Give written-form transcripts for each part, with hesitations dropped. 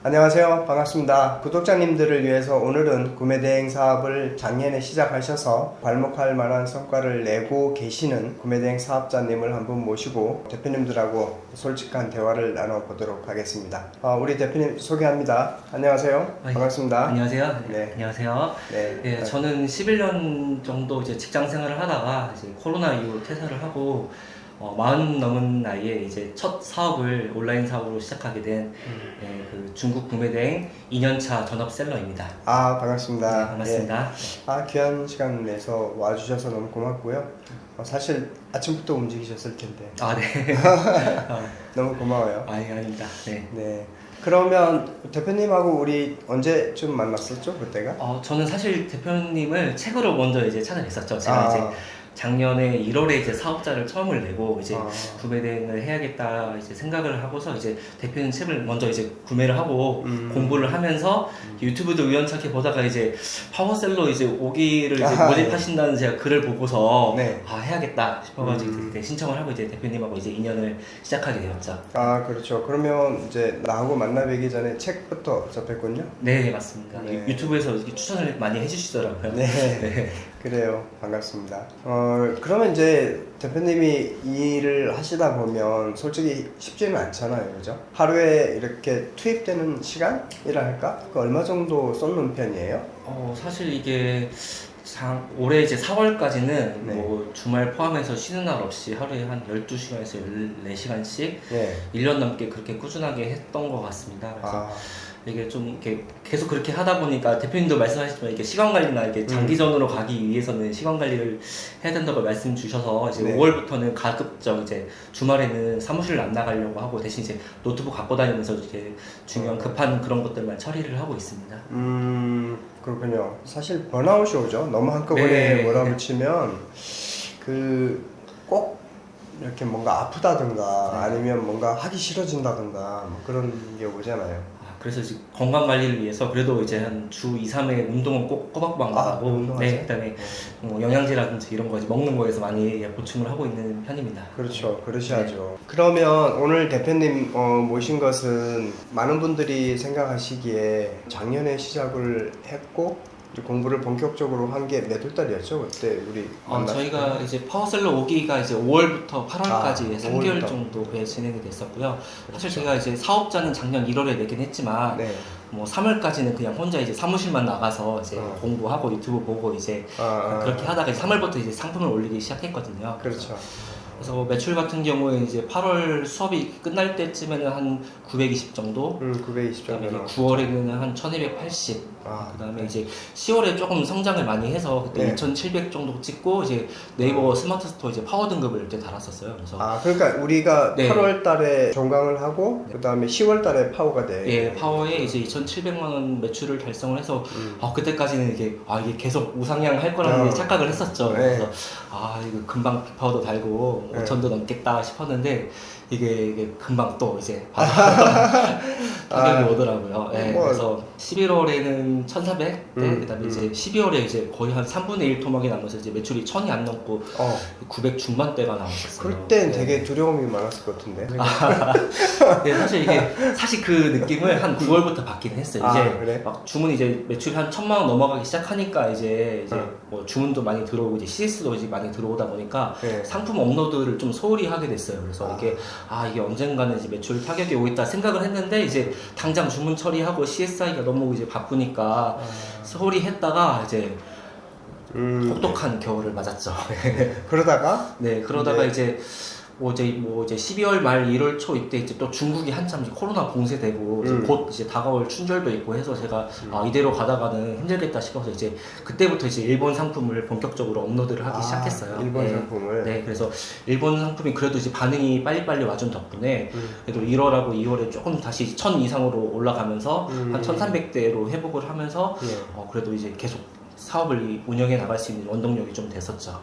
안녕하세요. 반갑습니다. 구독자님들을 위해서 오늘은 구매대행 사업을 작년에 시작하셔서 괄목할 만한 성과를 내고 계시는 구매대행 사업자님을 한분 모시고 대표님들하고 솔직한 대화를 나눠보도록 하겠습니다. 우리 대표님 소개합니다. 안녕하세요. 반갑습니다. 안녕하세요. 네. 안녕하세요. 네. 예, 저는 11년 정도 이제 직장 생활을 하다가 이제 코로나 이후로 퇴사를 하고 40 넘은 나이에 이제 첫 사업을 온라인 사업으로 시작하게 된 예, 그 중국 구매대행 2년차 전업셀러입니다. 반갑습니다. 네, 반갑습니다. 예. 귀한 시간 내서 와주셔서 너무 고맙고요. 사실 아침부터 움직이셨을 텐데. 네. 너무 고마워요. 아닙니다. 네. 네. 그러면 대표님하고 우리 언제쯤 만났었죠, 그때가? 저는 사실 대표님을 책으로 먼저 이제 찾아뵀었죠. 제가 이제 작년에 1월에 이제 사업자를 처음을 내고 이제 구매대행을 해야겠다 이제 생각을 하고서 이제 대표님 책을 먼저 이제 구매를 하고 공부를 하면서 유튜브도 우연찮게 보다가 이제 파워셀러 이제 5기를 이제 모집하신다는 제가 글을 보고서 네. 해야겠다 싶어가지고 그때 신청을 하고 이제 대표님하고 이제 인연을 시작하게 되었죠. 그렇죠. 그러면 이제 나하고 만나 뵈기 전에 책부터 접했군요? 네, 맞습니다. 네. 유튜브에서 이렇게 추천을 많이 해주시더라고요. 네. 네. 그래요. 반갑습니다. 그러면 이제 대표님이 이 일을 하시다 보면 솔직히 쉽지는 않잖아요. 그죠? 하루에 이렇게 투입되는 시간이라 할까? 얼마 정도 쏟는 편이에요? 사실 이게 올해 이제 4월까지는 네. 뭐 주말 포함해서 쉬는 날 없이 하루에 한 12시간에서 14시간씩 네. 1년 넘게 그렇게 꾸준하게 했던 것 같습니다. 그래서 이게 좀 이렇게 계속 그렇게 하다 보니까 대표님도 말씀하셨지만 이게 시간 관리나 이렇게 장기전으로 가기 위해서는 시간 관리를 해야 된다고 말씀 주셔서 이제 네. 5월부터는 가급적 이제 주말에는 사무실을 안 나가려고 하고 대신 이제 노트북 갖고 다니면서 이렇게 중요한 급한 그런 것들만 처리를 하고 있습니다. 그렇군요. 사실 번아웃이 오죠. 너무 한꺼번에 네. 몰아붙이면 꼭 이렇게 뭔가 아프다든가 아니면 뭔가 하기 싫어진다든가 뭐 그런 게 오잖아요. 그래서 이제 건강 관리를 위해서 그래도 이제 한 주 2, 3회 운동은 꼭 꼬박꼬박 나가고 네, 그다음에 뭐 영양제라든지 이런 거 이제 먹는 거에서 많이 보충을 하고 있는 편입니다. 그렇죠. 그러셔야죠. 그러면 오늘 대표님 모신 것은 많은 분들이 생각하시기에 작년에 시작을 했고 이제 공부를 본격적으로 한 게 몇 월 달이었죠? 그때 우리 저희가 이제 파워셀러 5기가 이제 5월부터 8월까지 3개월 5월부터. 정도에 진행이 됐었고요. 사실 제가 이제 사업자는 작년 1월에 내긴 했지만 네. 뭐 3월까지는 그냥 혼자 이제 사무실만 나가서 이제 공부하고 유튜브 보고 이제 그렇게 하다가 이제 3월부터 이제 상품을 올리기 시작했거든요. 그렇죠. 그래서 매출 같은 경우에 이제 8월 수업이 끝날 때쯤에는 한 920 정도, 920 그다음에 정도. 9월에는 한 1280, 그다음에 이제 10월에 조금 성장을 많이 해서 그때 2700 정도 찍고 이제 네이버 스마트 스토어 이제 파워 등급을 그때 달았었어요. 그래서 그러니까 우리가 8월 달에 종강을 하고 그다음에 10월 달에 파워가 돼. 예, 파워에 이제 2,700만 원 매출을 달성을 해서 그때까지는 이게 계속 우상향 할 거라는 착각을 했었죠. 그래서 이거 금방 파워도 달고 5천도 넘겠다 싶었는데 이게 금방 또 이제 가격이 오더라고요. 그래서 11월에는 1,400, 그다음에 이제 12월에 이제 거의 한 3분의 1 토막이 나면서 이제 매출이 1,000이 안 넘고 900 중반대가 나왔었어요. 그럴 땐 되게 두려움이 많았을 것 같은데. 네, 사실 그 느낌을 한 9월부터 받긴 했어요. 이제 그래? 막 주문이 이제 매출이 한 1,000만 원 넘어가기 시작하니까 이제 뭐 주문도 많이 들어오고 이제 CS도 이제 많이 들어오다 보니까 상품 업로드를 좀 소홀히 하게 됐어요. 그래서 이게 언젠가는 이제 매출 타격이 오겠다 생각을 했는데 이제 당장 주문 처리하고 CSI가 너무 이제 바쁘니까 소홀히 했다가 이제 혹독한 겨울을 맞았죠. 그러다가 이제 이제 12월 말 1월 초 이때 이제 또 중국이 한참 이제 코로나 봉쇄되고 이제 곧 이제 다가올 춘절도 있고 해서 제가 이대로 가다가는 힘들겠다 싶어서 이제 그때부터 이제 일본 상품을 본격적으로 업로드를 하기 시작했어요. 일본 상품을. 네, 그래서 일본 상품이 그래도 이제 반응이 빨리빨리 와준 덕분에 그래도 1월하고 2월에 조금 다시 1,000 이상으로 올라가면서 한 1,300대로 회복을 하면서 그래도 이제 계속 사업을 운영해 나갈 수 있는 원동력이 좀 됐었죠.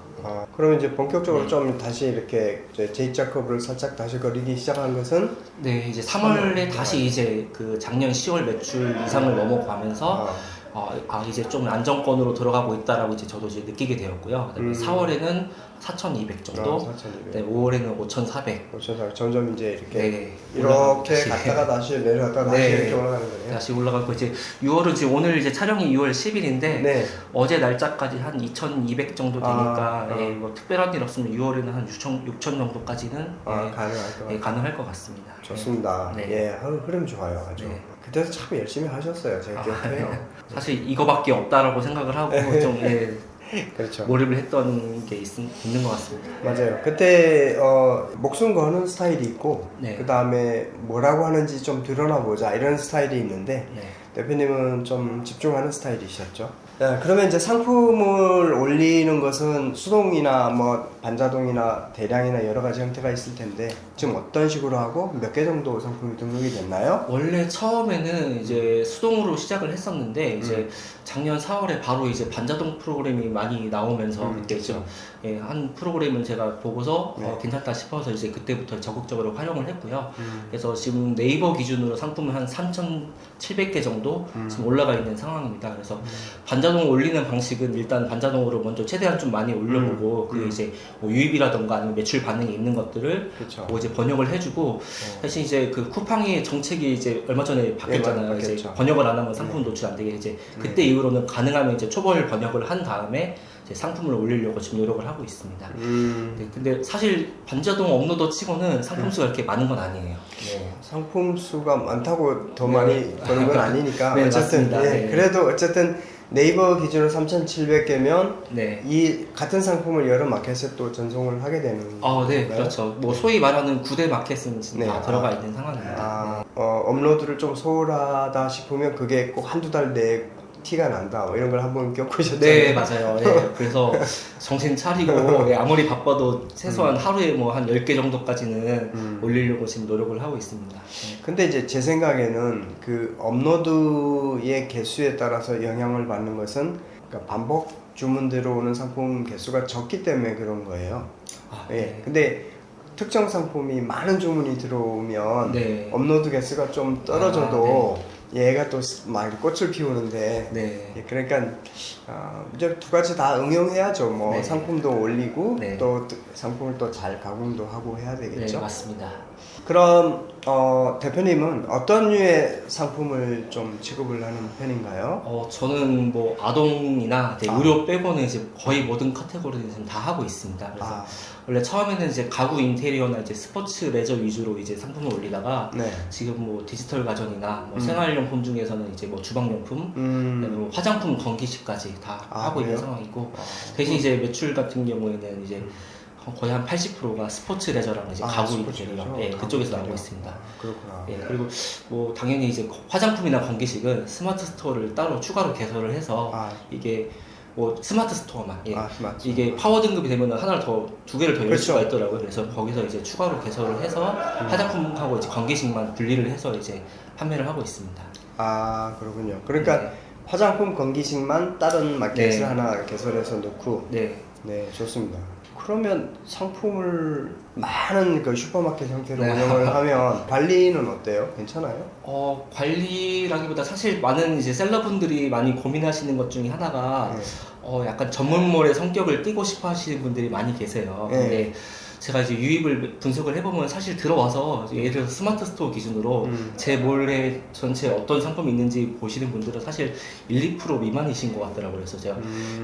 그러면 이제 본격적으로 좀 다시 이렇게 J자컵을 살짝 다시 거리기 시작한 것은? 네, 이제 3월에 다시 이제 그 작년 10월 매출 이상을 넘어가면서 이제 좀 안정권으로 들어가고 있다라고 이제 저도 이제 느끼게 되었고요. 그다음에 4월에는 4,200 정도, 4,200. 네, 5월에는 5,400. 5,400. 점점 이제 이렇게 네, 이렇게 다시. 갔다가 다시 내려갔다가 다시 네. 이렇게 올라가는 거네요. 다시 올라가고 이제 6월은 지금 오늘 이제 촬영이 6월 10일인데 네. 어제 날짜까지 한 2,200 정도 되니까 아. 예, 뭐 특별한 일 없으면 6월에는 한 6천 정도까지는 예, 가능할 것 같아요. 가능할 것 같습니다. 좋습니다. 네. 예, 흐름 좋아요. 아주. 네. 그때도 참 열심히 하셨어요. 제가 기억해요. 사실 이거밖에 없다라고 생각을 하고 좀 그렇죠. 몰입을 했던 게 있는 것 같습니다. 맞아요. 그때 목숨 거는 스타일이 있고 네. 그 다음에 뭐라고 하는지 좀 드러나 보자 이런 스타일이 있는데 네. 대표님은 좀 집중하는 스타일이셨죠. 네, 그러면 이제 상품을 올리는 것은 수동이나 뭐 반자동이나 대량이나 여러 가지 형태가 있을 텐데 지금 어떤 식으로 하고 몇 개 정도 상품이 등록이 됐나요? 원래 처음에는 이제 수동으로 시작을 했었는데 이제 작년 4월에 바로 이제 반자동 프로그램이 많이 나오면서 그때 그렇죠. 예, 한 프로그램을 제가 보고서 네. 괜찮다 싶어서 이제 그때부터 적극적으로 활용을 했고요. 그래서 지금 네이버 기준으로 상품은 한 3,700개 정도 지금 올라가 있는 상황입니다. 그래서 반자동 올리는 방식은 일단 반자동으로 먼저 최대한 좀 많이 올려보고 그 이제 뭐 유입이라던가 아니면 매출 반응이 있는 것들을 그렇죠. 뭐 이제 번역을 해주고 사실 이제 그 쿠팡의 정책이 이제 얼마 전에 바뀌었잖아요. 네, 이제 바뀌었죠. 번역을 안 하면 상품 노출 안 되게 이제 그때 이후로는 가능하면 이제 초벌 번역을 한 다음에 이제 상품을 올리려고 지금 노력을 하고 있습니다. 네, 근데 사실 반자동 업로더 치고는 상품 수가 이렇게 많은 건 아니에요. 네. 상품 수가 많다고 더 네. 많이 버는 건 아니니까 네, 어쨌든 맞습니다. 네. 그래도 어쨌든 네이버 기준으로 3,700개면 네. 이 같은 상품을 여러 마켓에 또 전송을 하게 되는 네, 건가요? 그렇죠. 뭐 소위 말하는 9대 마켓은 지금 네. 다 들어가 있는 상황입니다. 업로드를 좀 소홀하다 싶으면 그게 꼭 한두 달 내에 티가 난다 뭐 이런 걸 한번 겪으셨잖아요. 네, 맞아요. 예, 그래서 정신 차리고 예, 아무리 바빠도 최소한 하루에 뭐 한 10개 정도까지는 올리려고 지금 노력을 하고 있습니다. 예. 근데 이제 제 생각에는 그 업로드의 개수에 따라서 영향을 받는 것은 그러니까 반복 주문 들어오는 상품 개수가 적기 때문에 그런 거예요. 예. 근데 특정 상품이 많은 주문이 들어오면 네. 업로드 개수가 좀 떨어져도 얘가 또 막 꽃을 피우는데 네. 예, 그러니까 이제 두 가지 다 응용해야죠. 뭐 네. 상품도 올리고 네. 또 상품을 또 잘 가공도 하고 해야 네, 되겠죠. 맞습니다. 그럼 대표님은 어떤 류의 상품을 좀 취급을 하는 편인가요? 저는 뭐 아동이나 의료 빼고는 이제 거의 모든 카테고리를 지금 다 하고 있습니다. 그래서 원래 처음에는 이제 가구 인테리어나 이제 스포츠 레저 위주로 이제 상품을 올리다가 네. 지금 뭐 디지털 가전이나 뭐 생활용품 중에서는 이제 뭐 주방용품, 그다음에 뭐 화장품 건기식까지 다 하고 그래요? 있는 상황이고 대신 이제 매출 같은 경우에는 이제 거의 한 80%가 스포츠 레저랑 이제 가구 스포츠 인테리어 레저? 예, 가구 그쪽에서 인테리어. 나오고 있습니다. 그렇구나. 예, 그리고 뭐 당연히 이제 화장품이나 건기식은 스마트 스토어를 따로 추가로 개설을 해서 이게 뭐 스마트 스토어만 스마트. 이게 파워 등급이 되면 하나를 더 두 개를 더 열 그렇죠. 수가 있더라고요. 그래서 거기서 이제 추가로 개설을 해서 화장품하고 이제 건기식만 분리를 해서 이제 판매를 하고 있습니다. 그렇군요. 그러니까 네. 화장품 건기식만 다른 마켓을 네. 하나 개설해서 넣고 네. 네, 좋습니다. 그러면 상품을 많은 그 슈퍼마켓 형태로 네. 운영을 하면 관리는 어때요? 괜찮아요? 관리라기보다 사실 많은 이제 셀러분들이 많이 고민하시는 것 중에 하나가 약간 전문몰의 성격을 띠고 싶어 하시는 분들이 많이 계세요. 네. 근데 제가 이제 유입을 분석을 해보면 사실 들어와서 예를 들어서 스마트 스토어 기준으로 제 몰에 전체 어떤 상품이 있는지 보시는 분들은 사실 1, 2% 미만이신 것 같더라고요. 그래서 제가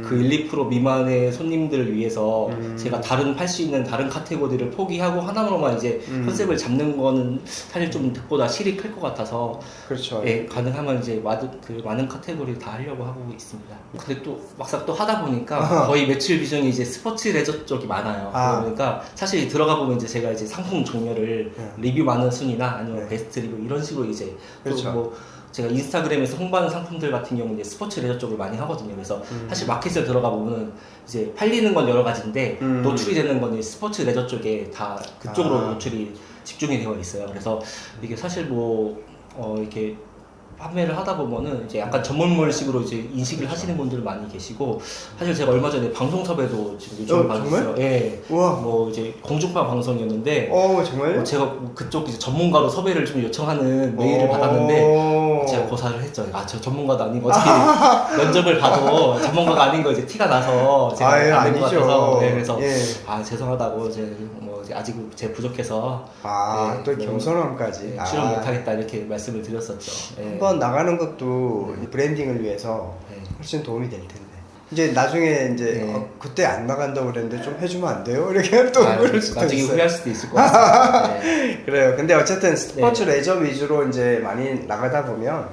그 1, 2% 미만의 손님들을 위해서 제가 팔 수 있는 다른 카테고리를 포기하고 하나로만 이제 컨셉을 잡는 거는 사실 좀 득보다 실이 클 것 같아서 그렇죠. 예, 가능하면 이제 많은 카테고리 다 하려고 하고 있습니다. 근데 또 막상 또 하다 보니까 거의 매출 비중이 이제 스포츠 레저 쪽이 많아요. 그러니까 사실 들어가 보면 이제 제가 이제 상품 종류를 리뷰 많은 순위나 아니면 베스트 리뷰 이런 식으로 이제 그렇죠. 또 뭐 제가 인스타그램에서 홍보하는 상품들 같은 경우는 이제 스포츠 레저 쪽을 많이 하거든요. 그래서 사실 마켓에 들어가 보면은 이제 팔리는 건 여러 가지인데 노출이 되는 건 스포츠 레저 쪽에 다 그쪽으로 노출이 집중이 되어 있어요. 그래서 이게 사실 뭐 이렇게 판매를 하다 보면은 이제 약간 전문몰식으로 이제 인식을 하시는 분들 많이 계시고, 사실 제가 얼마 전에 방송 섭외도 지금 요청을 받았어요. 예. 우와. 뭐 이제 공중파 방송이었는데, 정말요? 제가 그쪽 이제 전문가로 섭외를 좀 요청하는 메일을 받았는데, 제가 고사를 했죠. 저 전문가도 아니고 어차피 면접을 봐도 전문가가 아닌 거 이제 티가 나서 제가 안 된 것 같아서, 네, 그래서 죄송하다고 이제 아직 제 부족해서 또 겸손함까지 출연 못하겠다 이렇게 말씀을 드렸었죠. 한번 나가는 것도 브랜딩을 위해서 훨씬 도움이 될 텐데. 이제 나중에 이제 그때 안 나간다고 그랬는데 좀 해주면 안 돼요? 이렇게 또 그럴 수도 나중에 있어요. 후회할 수도 있을 것 같아요. 그래요. 근데 어쨌든 스포츠 레저 위주로 이제 많이 나가다 보면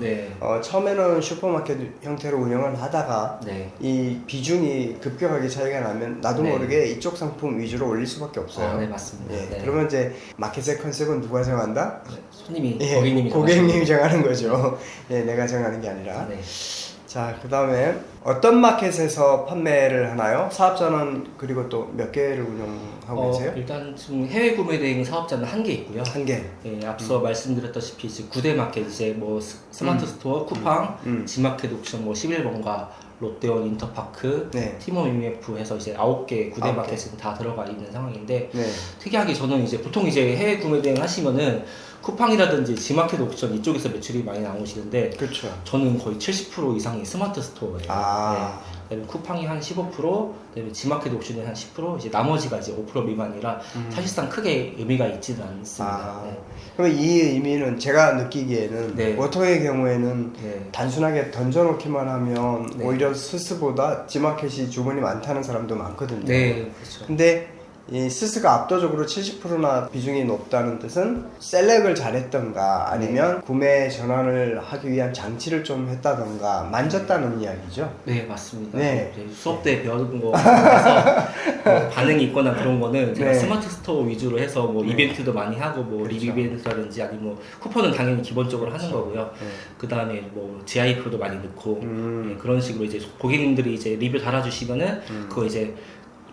처음에는 슈퍼마켓 형태로 운영을 하다가 이 비중이 급격하게 차이가 나면 나도 모르게 이쪽 상품 위주로 올릴 수밖에 없어요. 네, 맞습니다. 그러면 이제 마켓의 컨셉은 누가 정한다? 손님이, 고객님이 정하는 거죠. 내가 정하는 게 아니라. 자, 그 다음에 어떤 마켓에서 판매를 하나요? 사업자는 그리고 또 몇 개를 운영하고 계세요? 일단 지금 해외 구매 대행 사업자는 한 개 있고요. 한 개. 앞서 말씀드렸다시피 이제 9대 마켓, 이제 뭐 스마트 스토어, 쿠팡, G마켓 옥션, 뭐 11번가, 롯데원, 인터파크, 티몬 UMF 해서 이제 9개 9대 마켓은 다 들어가 있는 상황인데, 특이하게 저는 이제 보통 이제 해외 구매 대행 하시면은 쿠팡이라든지 G마켓 옥션 이쪽에서 매출이 많이 나오시는데, 그렇죠. 저는 거의 70% 이상이 스마트 스토어예요. 그다음에 쿠팡이 한 15%, 그다음에 G마켓 옥션이 한 10%, 이제 나머지가 이제 5% 미만이라 사실상 크게 의미가 있지는 않습니다. 그럼 이 의미는 제가 느끼기에는 워터의 경우에는 단순하게 던져놓기만 하면 오히려 스스보다 G마켓이 주문이 많다는 사람도 많거든요. 그렇죠. 근데 이 스스가 압도적으로 70%나 비중이 높다는 뜻은 셀렉을 잘했던가 아니면 구매 전환을 하기 위한 장치를 좀 했다던가 만졌다는 이야기죠. 네, 맞습니다. 수업 때 배워둔 거에서 반응이 있거나 그런 거는 제가 스마트 스토어 위주로 해서 뭐 이벤트도 많이 하고 뭐 리뷰 이벤트라든지 아니면 뭐 쿠폰은 당연히 기본적으로 하는 거고요. 그 다음에 뭐 GI표도 많이 넣고 그런 식으로 이제 고객님들이 이제 리뷰 달아주시면은 그거 이제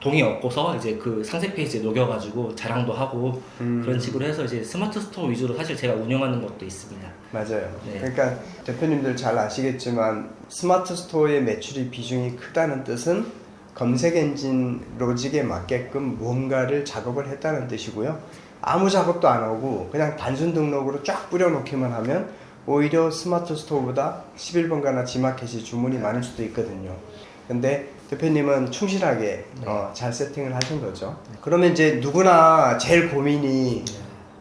동의 얻고서 이제 그 상세 페이지에 녹여가지고 자랑도 하고 그런 식으로 해서 이제 스마트 스토어 위주로 사실 제가 운영하는 것도 있습니다. 맞아요. 그러니까 대표님들 잘 아시겠지만 스마트 스토어의 매출이 비중이 크다는 뜻은 검색 엔진 로직에 맞게끔 무언가를 작업을 했다는 뜻이고요. 아무 작업도 안 하고 그냥 단순 등록으로 쫙 뿌려놓기만 하면 오히려 스마트 스토어보다 11번가나 G마켓이 주문이 많을 수도 있거든요. 근데 대표님은 충실하게 잘 세팅을 하신 거죠. 그러면 이제 누구나 제일 고민이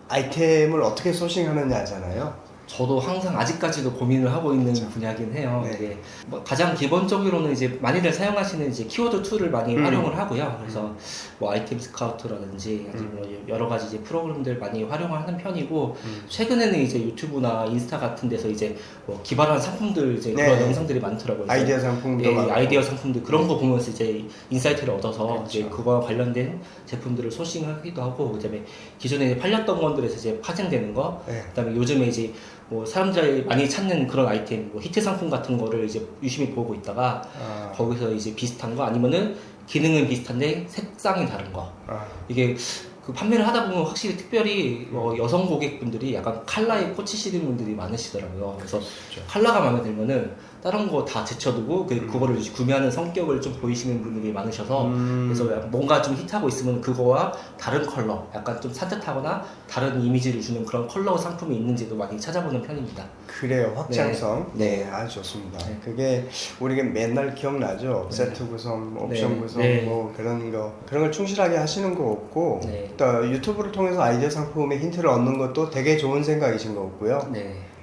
아이템을 어떻게 소싱하느냐잖아요. 저도 항상 아직까지도 고민을 하고 있는 분야긴 해요. 이게 뭐 가장 기본적으로는 이제 많이들 사용하시는 이제 키워드 툴을 많이 활용을 하고요. 그래서 뭐 아이템 스카우트라든지 아니면 뭐 여러 가지 이제 프로그램들 많이 활용을 하는 편이고, 최근에는 이제 유튜브나 인스타 같은 데서 이제 뭐 기발한 상품들 이제 그런 영상들이 많더라고요. 아이디어 상품도 많고. 아이디어 상품들 그런 거 보면서 이제 인사이트를 얻어서 이제 그거와 관련된 제품들을 소싱하기도 하고, 그다음에 기존에 이제 팔렸던 것들에서 이제 파생되는 거, 그다음에 요즘에 이제 뭐 사람들이 많이 찾는 그런 아이템, 뭐 히트 상품 같은 거를 이제 유심히 보고 있다가 거기서 이제 비슷한 거 아니면은 기능은 비슷한데 색상이 다른 거, 이게 그 판매를 하다 보면 확실히 특별히 여성 고객분들이 약간 컬러에 꽂히시는 분들이 많으시더라고요. 그래서 컬러가 마음에 들면은 다른 거 다 제쳐두고 그거를 구매하는 성격을 좀 보이시는 분들이 많으셔서 그래서 뭔가 좀 히트하고 있으면 그거와 다른 컬러, 약간 좀 산뜻하거나 다른 이미지를 주는 그런 컬러 상품이 있는지도 많이 찾아보는 편입니다. 그래요, 확장성. 아주 좋습니다. 그게 우리가 맨날 기억나죠. 세트 구성, 옵션 구성, 뭐 그런 걸 충실하게 하시는 거 없고, 또 유튜브를 통해서 아이디어 상품의 힌트를 얻는 것도 되게 좋은 생각이신 거 같고요.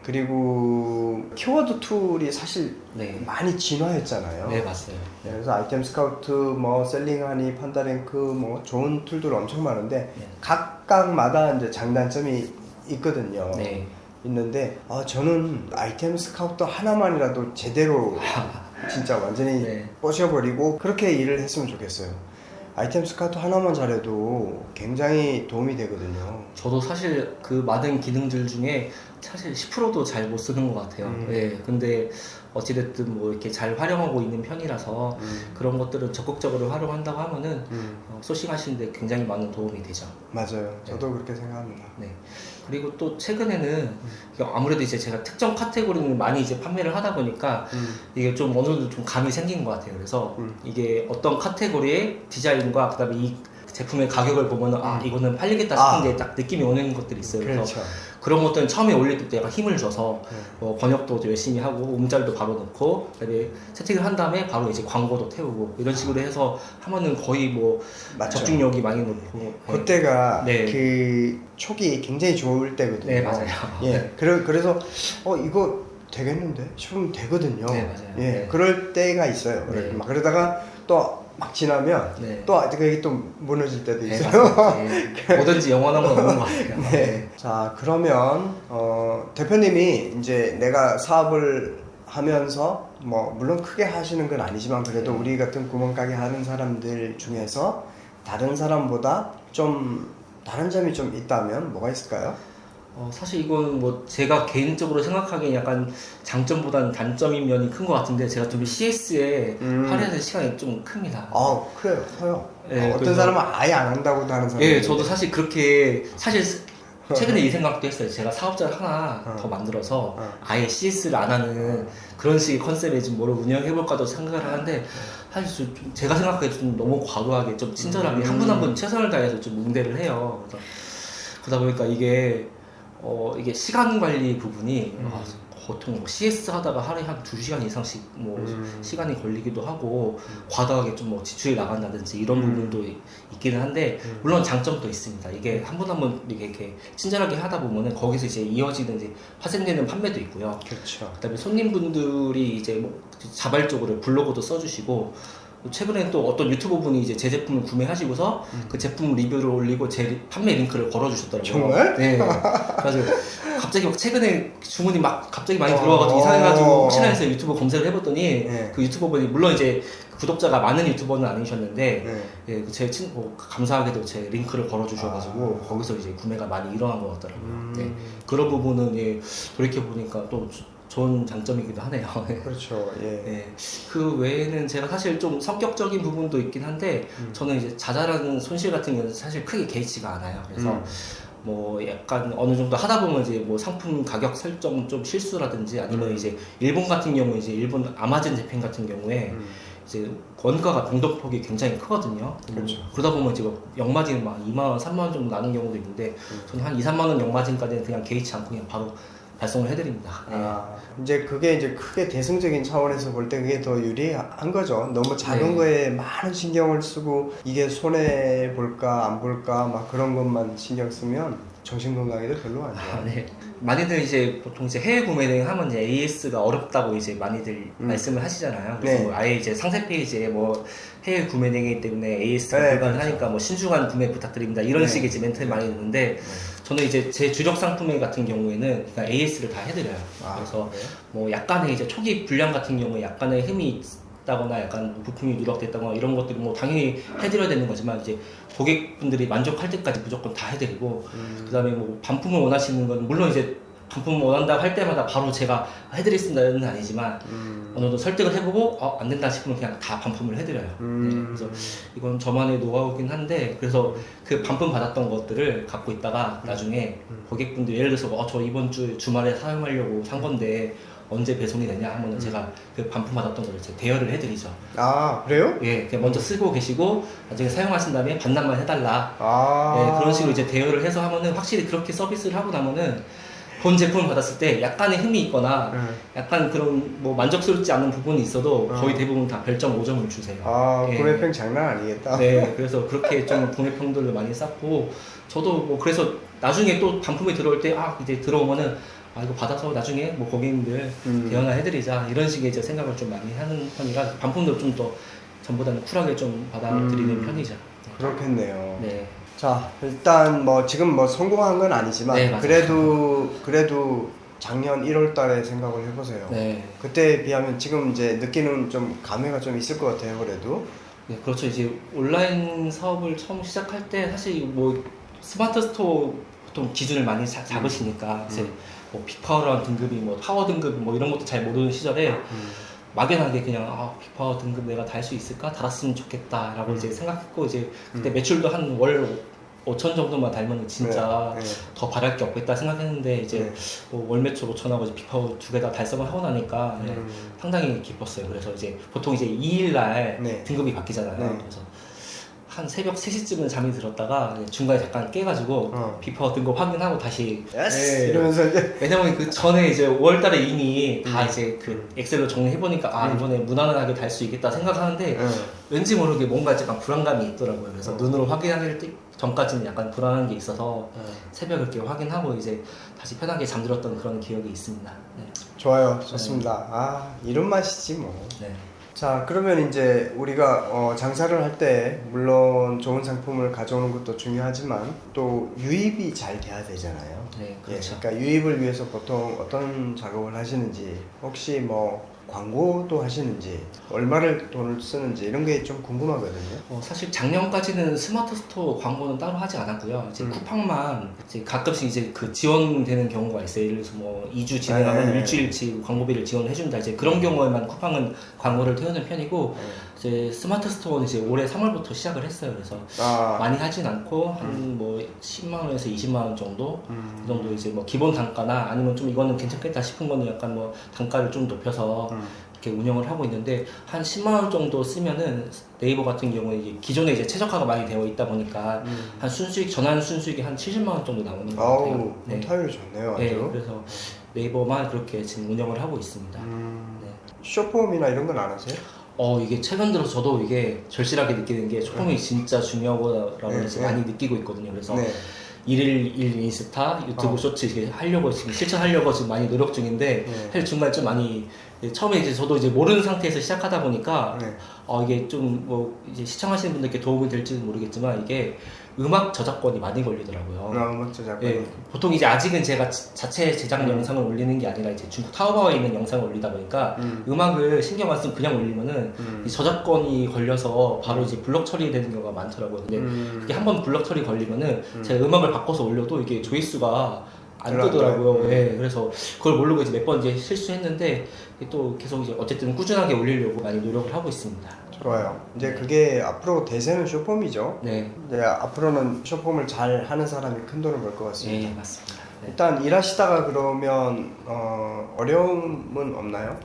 그리고 키워드 툴이 사실 많이 진화했잖아요. 맞아요. 그래서 아이템 스카우트, 뭐 셀링하니, 판다랭크, 뭐 좋은 툴들 엄청 많은데 각각마다 이제 장단점이 있거든요. 있는데 저는 아이템 스카우트 하나만이라도 제대로 진짜 완전히 꽂혀버리고 그렇게 일을 했으면 좋겠어요. 아이템 스카우트 하나만 잘해도 굉장히 도움이 되거든요. 저도 사실 그 많은 기능들 중에 사실 10%도 잘 못 쓰는 것 같아요. 근데 어찌됐든 뭐 이렇게 잘 활용하고 있는 편이라서 그런 것들을 적극적으로 활용한다고 하면은 소싱하시는데 굉장히 많은 도움이 되죠. 맞아요. 저도 그렇게 생각합니다. 그리고 또 최근에는 아무래도 이제 제가 특정 카테고리는 많이 이제 판매를 하다 보니까 이게 좀 어느 정도 좀 감이 생긴 것 같아요. 그래서 이게 어떤 카테고리의 디자인과 그다음에 이 제품의 가격을 보면은 아 이거는 팔리겠다 싶은 게 딱 느낌이 오는 것들이 있어요. 그래서 그렇죠. 그런 것들은 처음에 올릴 때 약간 힘을 줘서 번역도 열심히 하고 음절도 바로 넣고 그다음에 세팅을 한 다음에 바로 이제 광고도 태우고 이런 식으로 해서 하면은 거의 뭐 맞죠. 적중력이 많이 높고 그때가 네. 그 촉이 굉장히 좋을 때거든요. 네 맞아요. 예, 그래서 이거 되겠는데 싶으면 되거든요. 네, 맞아요. 예, 네. 그럴 때가 있어요. 네. 막 그러다가 또 막 지나면 네. 또 그게 또 무너질 때도 네, 있어요. 맞아요. 네. 뭐든지 영원한 건 없는 것 같아요. 네. 자, 그러면 대표님이 이제 내가 사업을 하면서 뭐 물론 크게 하시는 건 아니지만 그래도 우리 같은 구멍가게 하는 사람들 중에서 다른 사람보다 좀 다른 점이 좀 있다면 뭐가 있을까요? 사실 이건 뭐 제가 개인적으로 생각하기엔 약간 장점보다는 단점인 면이 큰 것 같은데 제가 좀 CS에 할애하는 시간이 좀 큽니다. 커요. 네, 어떤 그래서- 사람은 아예 안 한다고도 하는 사람이 예, 저도 사실 그렇게 사실 최근에 이 생각도 했어요. 제가 사업자를 하나 더 만들어서 아예 CS를 안 하는 그런 식의 컨셉의 좀 뭐를 운영해볼까도 생각을 하는데 사실 좀 제가 생각하기에 좀 너무 과도하게 좀 친절하게 한 분 한 분 최선을 다해서 좀 응대를 해요. 그래서 그러다 보니까 이게 시간 관리 부분이 보통 뭐 CS 하다가 하루에 한 2시간 이상씩 뭐 시간이 걸리기도 하고 과도하게 좀 뭐 지출이 나간다든지 이런 부분도 있기는 한데 물론 장점도 있습니다. 이게 한 분 한 분 이렇게 친절하게 하다 보면은 거기서 이제 이어지는 이제 파생되는 판매도 있고요. 그렇죠. 그다음에 손님분들이 이제 뭐 자발적으로 블로그도 써주시고 최근에 또 어떤 유튜버 분이 이제 제 제품을 구매하시고서 그 제품 리뷰를 올리고 제 판매 링크를 걸어주셨더라고요. 정말? 네. 그래서 갑자기 막 최근에 주문이 막 갑자기 많이 들어와가지고 이상해가지고 혹시나 해서 유튜브 검색을 해봤더니 네. 그 유튜버 분이 물론 이제 구독자가 많은 유튜버는 아니셨는데 네. 예, 감사하게도 제 링크를 걸어주셔가지고 거기서 이제 구매가 많이 일어난 것 같더라고요. 네. 그런 부분은 예, 돌이켜보니까 또 좋은 장점이기도 하네요. 그렇죠. 예. 네. 그 외에는 제가 사실 좀 성격적인 부분도 있긴 한데 저는 이제 자잘한 손실 같은 경우는 사실 크게 개의치가 않아요. 그래서 뭐 약간 어느 정도 하다 보면 이제 뭐 상품 가격 설정 좀 실수라든지 아니면 이제 일본 같은 경우에 이제 일본 아마존 재팬 같은 경우에 이제 원가가 변동폭이 굉장히 크거든요. 그렇죠. 그러다 보면 지금 역마진 막 2만 원, 3만 원 정도 나는 경우도 있는데 저는 한 2, 3만 원 역마진까지는 그냥 개의치 않고 그냥 바로 발송을 해드립니다. 이제 그게 이제 크게 대승적인 차원에서 볼 때 그게 더 유리한 거죠. 너무 작은 네. 거에 많은 신경을 쓰고 이게 손해 볼까 안 볼까 막 그런 것만 신경 쓰면 정신 건강에도 별로 안 좋아요. 네. 많이들 이제 보통 이제 해외 구매 대행 하면 이제 AS가 어렵다고 이제 많이들 말씀을 하시잖아요. 그래서 네. 뭐 아예 이제 상세 페이지에 뭐 해외 구매 대행이기 때문에 AS가 네, 불가능하니까 그렇죠. 뭐 신중한 구매 부탁드립니다. 이런 네. 식의 이제 멘트를 많이 듣는데 저는 이제 제 주력 상품 같은 경우에는 그냥 AS를 다 해드려요. 그래서 그래요? 뭐 약간의 이제 초기 불량 같은 경우에 약간의 흠이 있다거나 약간 부품이 누락됐다거나 이런 것들이 뭐 당연히 해드려야 되는 거지만 이제 고객분들이 만족할 때까지 무조건 다 해드리고 그다음에 뭐 반품을 원하시는 건 물론 이제 반품을 원한다고 할 때마다 바로 제가 해드리겠습니다는 아니지만 어느 정도 설득을 해보고 안 된다 싶으면 그냥 다 반품을 해드려요. 네, 그래서 이건 저만의 노하우긴 한데 그래서 그 반품 받았던 것들을 갖고 있다가 나중에 고객분들 예를 들어서 저 이번 주 주말에 사용하려고 산 건데 언제 배송이 되냐 하면은 제가 그 반품 받았던 거를 제가 대여를 해드리죠. 그래요? 예, 그냥 먼저 쓰고 계시고 나중에 사용하신 다음에 반납만 해달라. 예, 그런 식으로 이제 대여를 해서 하면은 확실히 그렇게 서비스를 하고 나면은 본 제품을 받았을 때 약간의 흠이 있거나 약간 그런 뭐 만족스럽지 않은 부분이 있어도 거의 대부분 다 별점 5점을 주세요. 예. 구매평 장난 아니겠다. 네, 그래서 그렇게 좀 구매평들을 많이 쌓고 저도 뭐 그래서 나중에 또 반품이 들어올 때 이제 들어오면은 이거 받아서 나중에 뭐 고객님들 대여나 해드리자 이런 식의 이제 생각을 좀 많이 하는 편이라 반품도 좀 더 전보다는 쿨하게 좀 받아들이는 편이죠. 그렇겠네요. 네. 자, 일단 뭐 지금 뭐 성공한 건 아니지만 네, 맞아요. 그래도 작년 1월 달에 생각을 해보세요. 네. 그때에 비하면 지금 이제 느끼는 좀 감회가 좀 있을 것 같아요, 그래도. 네, 그렇죠. 이제 온라인 사업을 처음 시작할 때 사실 뭐 스마트 스토어 보통 기준을 많이 잡으시니까 이제 뭐 빅파워라는 등급이 뭐 파워 등급 뭐 이런 것도 잘 모르는 시절에 막연하게 그냥 빅파워 등급 내가 달 수 있을까? 달았으면 좋겠다라고 이제 생각했고 이제 그때 매출도 한 월 5천 정도만 달면 진짜 네. 더 바랄 게 없겠다 생각했는데 이제 네. 뭐 월 매출 5천하고 이제 비파워 두 개 다 달성을 하고 나니까 네, 상당히 기뻤어요. 그래서 이제 보통 이제 2일 날 네. 등급이 바뀌잖아요. 네. 그래서 한 새벽 3시쯤은 잠이 들었다가 중간에 잠깐 깨가지고 비파워 등급 확인하고 다시 예스! 이러면서 이제 왜냐면 그 전에 이제 5월달에 이미 다 이제 그 엑셀로 정리해보니까 아 이번에 무난하게 달 수 있겠다 생각하는데 왠지 모르게 뭔가 약간 불안감이 있더라고요. 그래서 눈으로 확인하기 전까지는 약간 불안한 게 있어서 새벽에 이렇게 확인하고 이제 다시 편하게 잠들었던 그런 기억이 있습니다. 네. 좋아요. 좋습니다. 아, 이런 맛이지 뭐. 네. 자, 그러면 이제 우리가 장사를 할 때 물론 좋은 상품을 가져오는 것도 중요하지만 또 유입이 잘 돼야 되잖아요. 네, 그렇죠. 그러니까 유입을 위해서 보통 어떤 작업을 하시는지, 혹시 뭐 광고도 하시는지, 얼마를 돈을 쓰는지 이런 게 좀 궁금하거든요. 사실 작년까지는 스마트 스토어 광고는 따로 하지 않았고요. 이제 쿠팡만 이제 가끔씩 이제 그 지원되는 경우가 있어요. 예를 들어서 뭐 2주 진행하면 네. 일주일치 광고비를 지원해준다. 이제 그런 경우에만 쿠팡은 광고를 태우는 편이고 이제 스마트 스토어는 이제 올해 3월부터 시작을 했어요. 그래서 많이 하진 않고 한 뭐 10만 원에서 20만 원 정도 그 정도 이제 뭐 기본 단가나 아니면 좀 이거는 괜찮겠다 싶은 거는 약간 뭐 단가를 좀 높여서 이렇게 운영을 하고 있는데 한 10만 원 정도 쓰면은 네이버 같은 경우에 이제 기존에 이제 최적화가 많이 되어 있다 보니까 한 순수익 전환 순수익이 한 70만 원 정도 나오는 것 같아요. 아우, 네. 타율이 좋네요. 아주. 네, 그래서 네이버만 그렇게 지금 운영을 하고 있습니다. 네. 쇼폼이나 이런 건 안 하세요? 이게 최근 들어서 저도 이게 절실하게 느끼는 게 쇼폼이 진짜 중요하다고 이제 많이 느끼고 있거든요. 그래서 네. 일일 인스타, 유튜브 쇼츠 이렇게 하려고 지금 실천하려고 지금 많이 노력 중인데 사실 중간에 좀 많이 처음에 이제 저도 이제 모르는 상태에서 시작하다 보니까 이게 좀 뭐 이제 시청하시는 분들께 도움이 될지는 모르겠지만 이게 음악 저작권이 많이 걸리더라고요. 음악 저작권. 예, 보통 이제 아직은 제가 자체 제작 영상을 올리는 게 아니라 이제 중국 타오바오에 있는 영상을 올리다 보니까 음악을 신경 안 쓰고 그냥 올리면은 이 저작권이 걸려서 바로 이제 블럭 처리되는 경우가 많더라고요. 근데 이게 한번 블럭 처리 걸리면은 제가 음악을 바꿔서 올려도 이게 조회수가 안 뜨더라고요. 예, 그래서 그걸 모르고 이제 몇 번 이제 실수했는데 또 계속 이제 어쨌든 꾸준하게 올리려고 많이 노력을 하고 있습니다. 좋아요. 이제 그게 앞으로 대세는 쇼폼이죠. 네. 이제 앞으로는 쇼폼을 잘 하는 사람이 큰 돈을 벌 것 같습니다. 네, 맞습니다. 네. 일단 일하시다가 그러면 어려움은 없나요?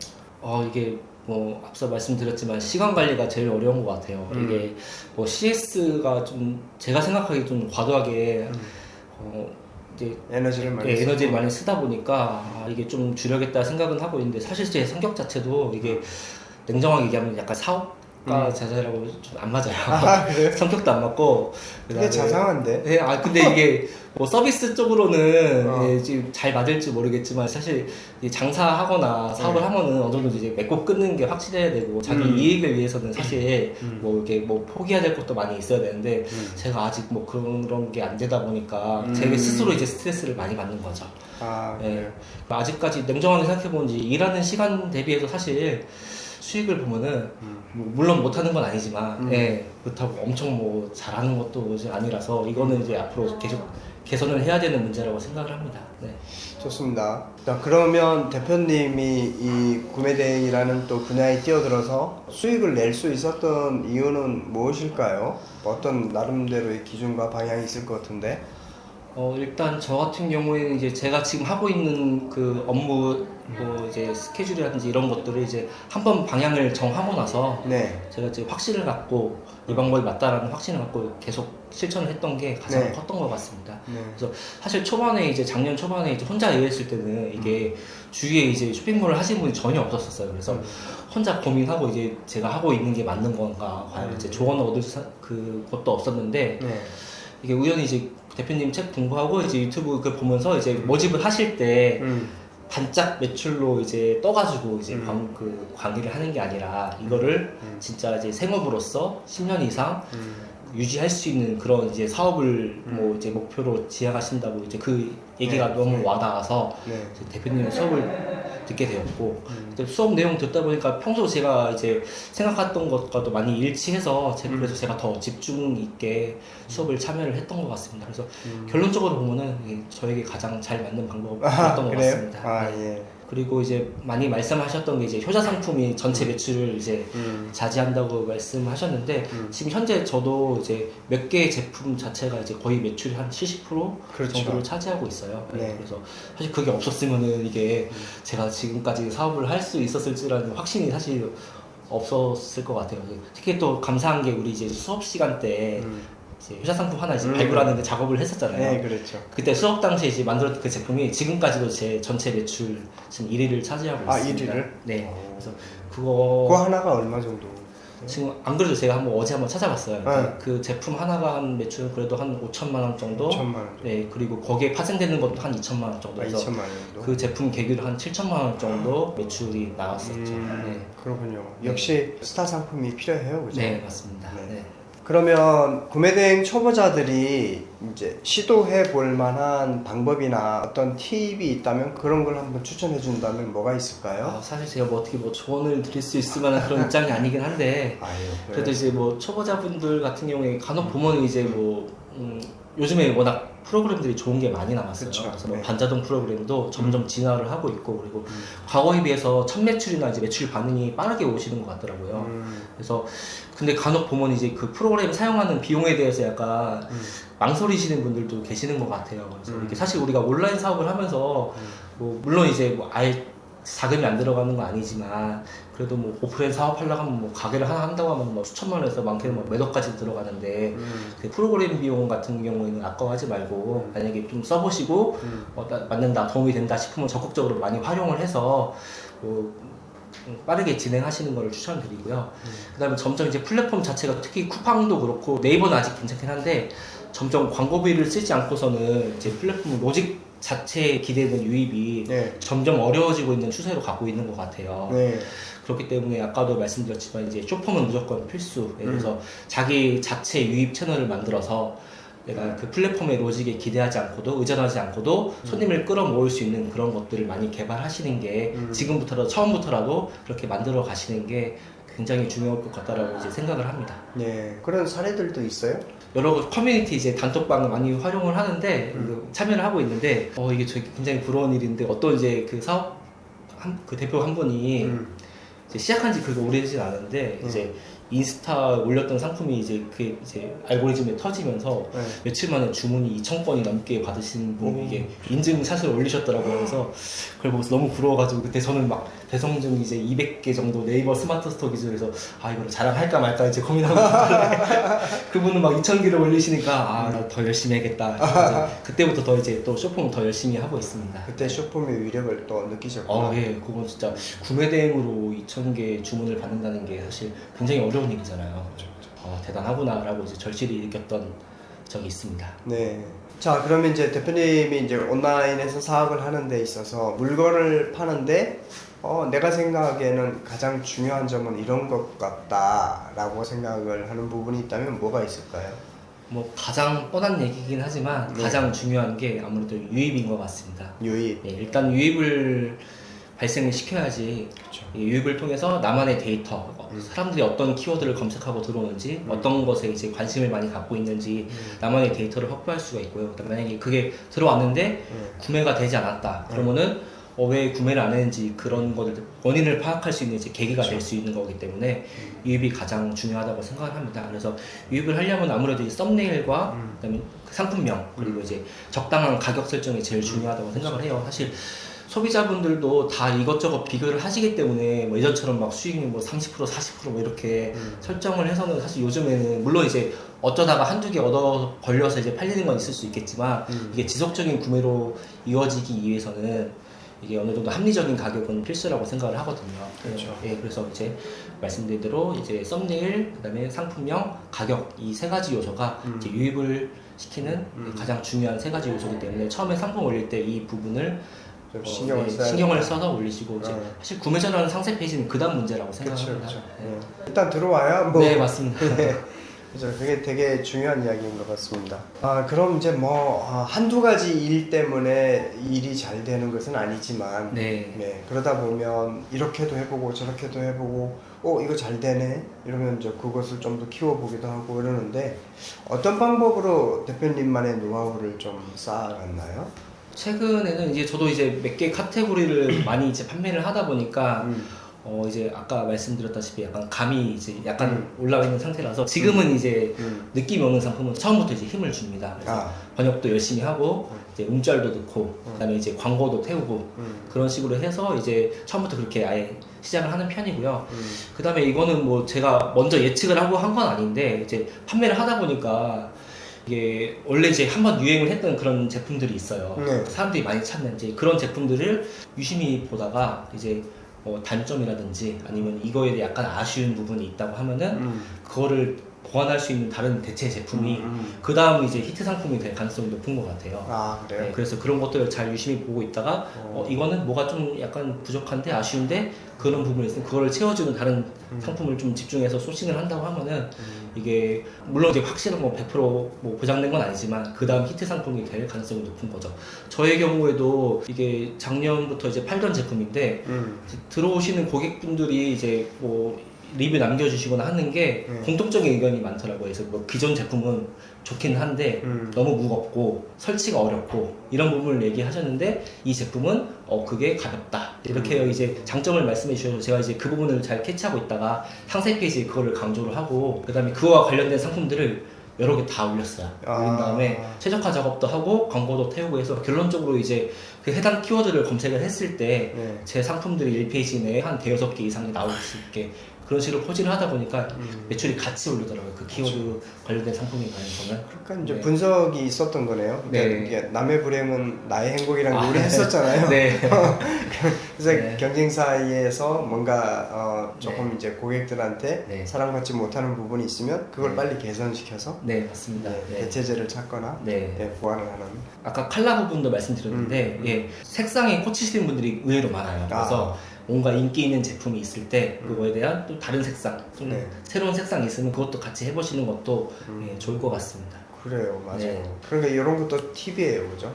이게 뭐 앞서 말씀드렸지만 시간 관리가 제일 어려운 것 같아요. 이게 뭐 CS가 좀 제가 생각하기에 좀 과도하게 이제 에너지를 많이 예, 에너지를 쓰고. 많이 쓰다 보니까 이게 좀 줄여야겠다 생각은 하고 있는데 사실 제 성격 자체도 이게 냉정하게 얘기하면 약간 사업가 자세라고 좀 안 맞아요. 아, 그래요? 성격도 안 맞고 그게 자상한데? 네, 근데 이게 뭐 서비스 쪽으로는 예, 지금 잘 맞을지 모르겠지만 사실 이 장사하거나 사업을 하면은 어느 정도 이제 맺고 끊는 게 확실해야 되고 자기 이익을 위해서는 사실 뭐 이렇게 뭐 포기해야 될 것도 많이 있어야 되는데 제가 아직 뭐 그런 게 안 되다 보니까 제 스스로 이제 스트레스를 많이 받는 거죠. 아, 예. 그래요? 아직까지 냉정하게 생각해보면 이제 일하는 시간 대비해서 사실 수익을 보면은 뭐 물론 못하는 건 아니지만 예, 그렇다고 엄청 뭐 잘하는 것도 이제 아니라서 이거는 이제 앞으로 계속 개선을 해야 되는 문제라고 생각을 합니다. 네. 좋습니다. 자, 그러면 대표님이 이 구매대행이라는 또 분야에 뛰어들어서 수익을 낼 수 있었던 이유는 무엇일까요? 어떤 나름대로의 기준과 방향이 있을 것 같은데. 일단 저 같은 경우에는 이제 제가 지금 하고 있는 그 업무 뭐 이제 스케줄이라든지 이런 것들을 이제 한번 방향을 정하고 나서 네. 제가 이제 확신을 갖고 이 방법이 맞다라는 확신을 갖고 계속 실천을 했던 게 가장 컸던 것 같습니다. 그래서 사실 초반에 이제 작년 초반에 이제 혼자 일했을 때는 이게 주위에 이제 쇼핑몰을 하시는 분이 전혀 없었어요. 그래서 혼자 고민하고 이제 제가 하고 있는 게 맞는 건가, 과연 이제 조언을 얻을 것도 없었는데 이게 우연히 이제 대표님 책 공부하고 이제 유튜브 그 보면서 이제 모집을 하실 때 단짝 매출로 이제 떠가지고 이제 광의를 하는 게 아니라 이거를 진짜 이제 생업으로서 10년 이상 유지할 수 있는 그런 이제 사업을 뭐 이제 목표로 지향하신다고 이제 그 얘기가 너무 와닿아서 이제 대표님의 수업을 듣게 되었고 수업 내용 듣다 보니까 평소 제가 이제 생각했던 것과도 많이 일치해서 그래서 제가 더 집중 있게 수업을 참여를 했던 것 같습니다. 그래서 결론적으로 보면은 이게 저에게 가장 잘 맞는 방법이었던 것 같습니다. 아, 네. 예. 그리고 이제 많이 말씀하셨던 게 이제 효자 상품이 전체 매출을 이제 차지한다고 말씀하셨는데 지금 현재 저도 이제 몇 개의 제품 자체가 이제 거의 매출이 한 70% 그렇죠. 정도를 차지하고 있어요. 네. 그래서 사실 그게 없었으면은 이게 제가 지금까지 사업을 할 수 있었을지라는 확신이 사실 없었을 것 같아요. 특히 또 감사한 게 우리 이제 수업 시간 때 이제 효자 상품 하나 이제 발굴하는데 작업을 했었잖아요. 네, 그렇죠. 그때 수업 당시에 이제 만들었던 그 제품이 지금까지도 제 전체 매출 지금 1위를 차지하고 아, 있습니다. 1위를? 네. 오. 그래서 그거 그거 하나가 얼마 정도? 지금 안 그래도 제가 어제 한번 찾아봤어요. 네. 그 제품 하나가 한 매출은 그래도 한 5천만 원 정도. 5천만 원 정도. 네. 그리고 거기에 파생되는 것도 한 2천만 원 정도. 아, 해서 2천만 원 정도? 그 제품 계기로 한 7천만 원 정도 매출이 나왔었죠. 네. 그렇군요. 역시 스타 상품이 필요해요, 그죠? 네, 맞습니다. 네. 네. 그러면 구매대행 초보자들이 이제 시도해 볼 만한 방법이나 어떤 팁이 있다면 그런 걸 한번 추천해 준다면 뭐가 있을까요? 사실 제가 뭐 어떻게 뭐 조언을 드릴 수 있을 만한 그런 입장이 아니긴 한데 아유, 그래도 이제 뭐 초보자분들 같은 경우에 간혹 보면 이제 뭐 요즘에 워낙 프로그램들이 좋은 게 많이 나왔어요. 그쵸. 그래서 뭐 네. 반자동 프로그램도 점점 진화를 하고 있고 그리고 과거에 비해서 첫 매출이나 이제 매출 반응이 빠르게 오시는 것 같더라고요. 그래서 근데 간혹 보면 이제 그 프로그램 사용하는 비용에 대해서 약간 망설이시는 분들도 계시는 것 같아요. 그래서 이게 사실 우리가 온라인 사업을 하면서 뭐 물론 이제 뭐 아예 자금이 안 들어가는 건 아니지만 그래도 뭐 오프라인 사업하려고 하면 뭐 가게를 하나 한다고 하면 뭐 수천만 원에서 많게는 뭐 몇 억까지 들어가는데 그 프로그램 비용 같은 경우에는 아까워하지 말고 만약에 좀 써보시고 맞는다 도움이 된다 싶으면 적극적으로 많이 활용을 해서 뭐 빠르게 진행하시는 것을 추천드리고요. 그다음에 점점 이제 플랫폼 자체가 특히 쿠팡도 그렇고 네이버는 아직 괜찮긴 한데 점점 광고비를 쓰지 않고서는 이제 플랫폼 로직 자체에 기대는 유입이 네. 점점 어려워지고 있는 추세로 가고 있는 것 같아요. 네. 그렇기 때문에 아까도 말씀드렸지만 이제 쇼폼은 무조건 필수. 그래서 자기 자체 유입 채널을 만들어서 내가 그 플랫폼의 로직에 기대하지 않고도 의존하지 않고도 손님을 끌어모을 수 있는 그런 것들을 많이 개발하시는 게 지금부터라도 처음부터라도 그렇게 만들어 가시는 게 굉장히 중요할 것 같다라고 이제 생각을 합니다. 네. 그런 사례들도 있어요? 여러 커뮤니티 이제 단톡방을 많이 활용을 하는데 참여를 하고 있는데 이게 저기 굉장히 부러운 일인데 어떤 이제 그 사업 그 대표 한 분이 이제 시작한 지 그렇게 오래되진 않은데 이제 인스타 올렸던 상품이 이제 그게 이제 알고리즘에 터지면서 네. 며칠 만에 주문이 2,000건이 넘게 받으신 분이 이게 인증샷을 올리셨더라고요. 그래서 그걸 보면서 너무 부러워가지고 그때 저는 막 배송중 이제 200개 정도 네이버 스마트 스토어 기준에서 이거를 자랑할까 말까 이제 고민하고 있었는데 그분은 막 2,000개를 올리시니까 나 더 열심히 해야겠다. 그래서 이제 그때부터 더 이제 또 쇼폼 더 열심히 하고 있습니다. 그때 쇼폼의 위력을 또 느끼셨구나. 예, 그건 진짜 구매 대행으로 2,000개 주문을 받는다는 게 사실 굉장히 어려운 일이잖아요. 대단하구나라고 이제 절실히 느꼈던 적이 있습니다. 네. 자, 그러면 이제 대표님이 이제 온라인에서 사업을 하는 데 있어서 물건을 파는데 내가 생각하기에는 가장 중요한 점은 이런 것 같다라고 생각을 하는 부분이 있다면 뭐가 있을까요? 뭐 가장 뻔한 얘기긴 하지만 가장 중요한 게 아무래도 유입인 것 같습니다. 유입. 네, 일단 유입을 발생을 시켜야지 이 유입을 통해서 나만의 데이터, 사람들이 어떤 키워드를 검색하고 들어오는지, 어떤 것에 이제 관심을 많이 갖고 있는지 나만의 데이터를 확보할 수가 있고요. 그다음에 만약에 그게 들어왔는데 구매가 되지 않았다. 그러면은 왜 구매를 안 했는지 그런 것들 원인을 파악할 수 있는 이제 계기가 될 수 있는 거기 때문에 유입이 가장 중요하다고 생각을 합니다. 그래서 유입을 하려면 아무래도 이 썸네일과 그다음에 상품명 그리고 이제 적당한 가격 설정이 제일 중요하다고 생각을 해요. 사실 소비자분들도 다 이것저것 비교를 하시기 때문에 뭐 예전처럼 막 수익률 뭐 30% 40%뭐 이렇게 설정을 해서는 사실 요즘에는 물론 이제 어쩌다가 한두 개 얻어 걸려서 이제 팔리는 건 있을 수 있겠지만 이게 지속적인 구매로 이어지기 위해서는 이게 어느 정도 합리적인 가격은 필수라고 생각을 하거든요. 그렇죠. 예, 그래서 이제 말씀드린 대로 이제 썸네일, 그다음에 상품명, 가격 이 세 가지 요소가 이제 유입을 시키는 가장 중요한 세 가지 요소이기 때문에 처음에 상품 올릴 때 이 부분을 좀 신경을 신경을 써서 올리시고 이제 사실 구매 전환 상세 페이지는 그다음 문제라고 생각합니다. 그렇죠. 네. 일단 들어와야 뭐. 네, 맞습니다. 그죠. 그게 되게 중요한 이야기인 것 같습니다. 그럼 이제 뭐 한두 가지 일 때문에 일이 잘 되는 것은 아니지만 네. 그러다 보면 이렇게도 해보고 저렇게도 해보고 이거 잘 되네 이러면 이제 그것을 좀 더 키워보기도 하고 이러는데 어떤 방법으로 대표님만의 노하우를 좀 쌓아갔나요? 최근에는 이제 저도 이제 몇 개 카테고리를 많이 이제 판매를 하다 보니까 이제 아까 말씀드렸다시피 약간 감이 이제 약간 올라와 있는 상태라서 지금은 이제 느낌이 오는 상품은 처음부터 이제 힘을 줍니다. 그래서 번역도 열심히 하고 이제 음절도 넣고 그다음에 이제 광고도 태우고 그런 식으로 해서 이제 처음부터 그렇게 아예 시작을 하는 편이고요. 그다음에 이거는 뭐 제가 먼저 예측을 하고 한 건 아닌데 이제 판매를 하다 보니까 이게 원래 이제 한번 유행을 했던 그런 제품들이 있어요. 사람들이 많이 찾는 이제 그런 제품들을 유심히 보다가 이제 단점이라든지 아니면 이거에 대해 약간 아쉬운 부분이 있다고 하면은 그거를 보완할 수 있는 다른 대체 제품이 그 다음 이제 히트 상품이 될 가능성이 높은 것 같아요. 아, 그래요? 네, 그래서 그런 것들을 잘 유심히 보고 있다가 이거는 뭐가 좀 약간 부족한데 아쉬운데 그런 부분이 있으면 그거를 채워주는 다른 상품을 좀 집중해서 소싱을 한다고 하면은 이게 물론 이제 확실한 뭐 100%뭐 보장된 건 아니지만 그 다음 히트 상품이 될 가능성이 높은 거죠. 저의 경우에도 이게 작년부터 이제 팔던 제품인데 들어오시는 고객분들이 이제 뭐 리뷰 남겨주시거나 하는 게 공통적인 의견이 많더라고요. 그래서 뭐 기존 제품은 좋긴 한데 너무 무겁고 설치가 어렵고 이런 부분을 얘기하셨는데 이 제품은 그게 가볍다 이렇게 이제 장점을 말씀해 주셔서 제가 이제 그 부분을 잘 캐치하고 있다가 상세 페이지에 그거를 강조를 하고 그 다음에 그와 관련된 상품들을 여러 개 다 올렸어요. 올린 다음에 최적화 작업도 하고 광고도 태우고 해서 결론적으로 이제 그 해당 키워드를 검색을 했을 때 제 상품들이 1페이지 내에 한 대여섯 개 이상이 나올 수 있게 그런 식으로 포진을 하다 보니까 매출이 같이 오르더라고요. 그 키워드 관련된 상품에 관해서는. 그러니까 이제 분석이 있었던 거네요. 그러니까 네. 이게 남의 불행은 나의 행복이라는 우리 했었잖아요. 네. 그래서 경쟁사에서 뭔가 조금 이제 고객들한테 네. 사랑받지 못하는 부분이 있으면 그걸 빨리 개선시켜서 네, 맞습니다. 네. 대체제를 찾거나 보완을 하는. 아까 칼라 부분도 말씀드렸는데 색상에 꽂히시는 분들이 의외로 많아요. 그래서 뭔가 인기 있는 제품이 있을 때 그거에 대한 또 다른 색상, 좀 새로운 색상이 있으면 그것도 같이 해보시는 것도 좋을 것 같습니다. 그래요, 맞아요. 네. 그러니까 이런 것도 팁이에요, 그죠?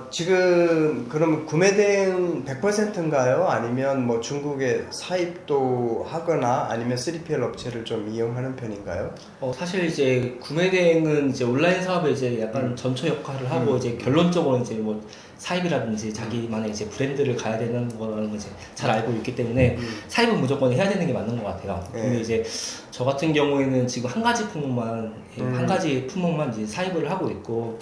지금 그러면 구매 대행 100%인가요? 아니면 뭐 중국에 사입도 하거나 아니면 3PL 업체를 좀 이용하는 편인가요? 사실 이제 구매 대행은 이제 온라인 사업에 이제 약간 전초 역할을 하고 이제 결론적으로 이제 뭐 사입이라든지 자기만의 이제 브랜드를 가야 되는 거라는 걸 이제 잘 알고 있기 때문에 사입은 무조건 해야 되는 게 맞는 것 같아요. 근데 이제 저 같은 경우에는 지금 한 가지 품목만 이제 사입을 하고 있고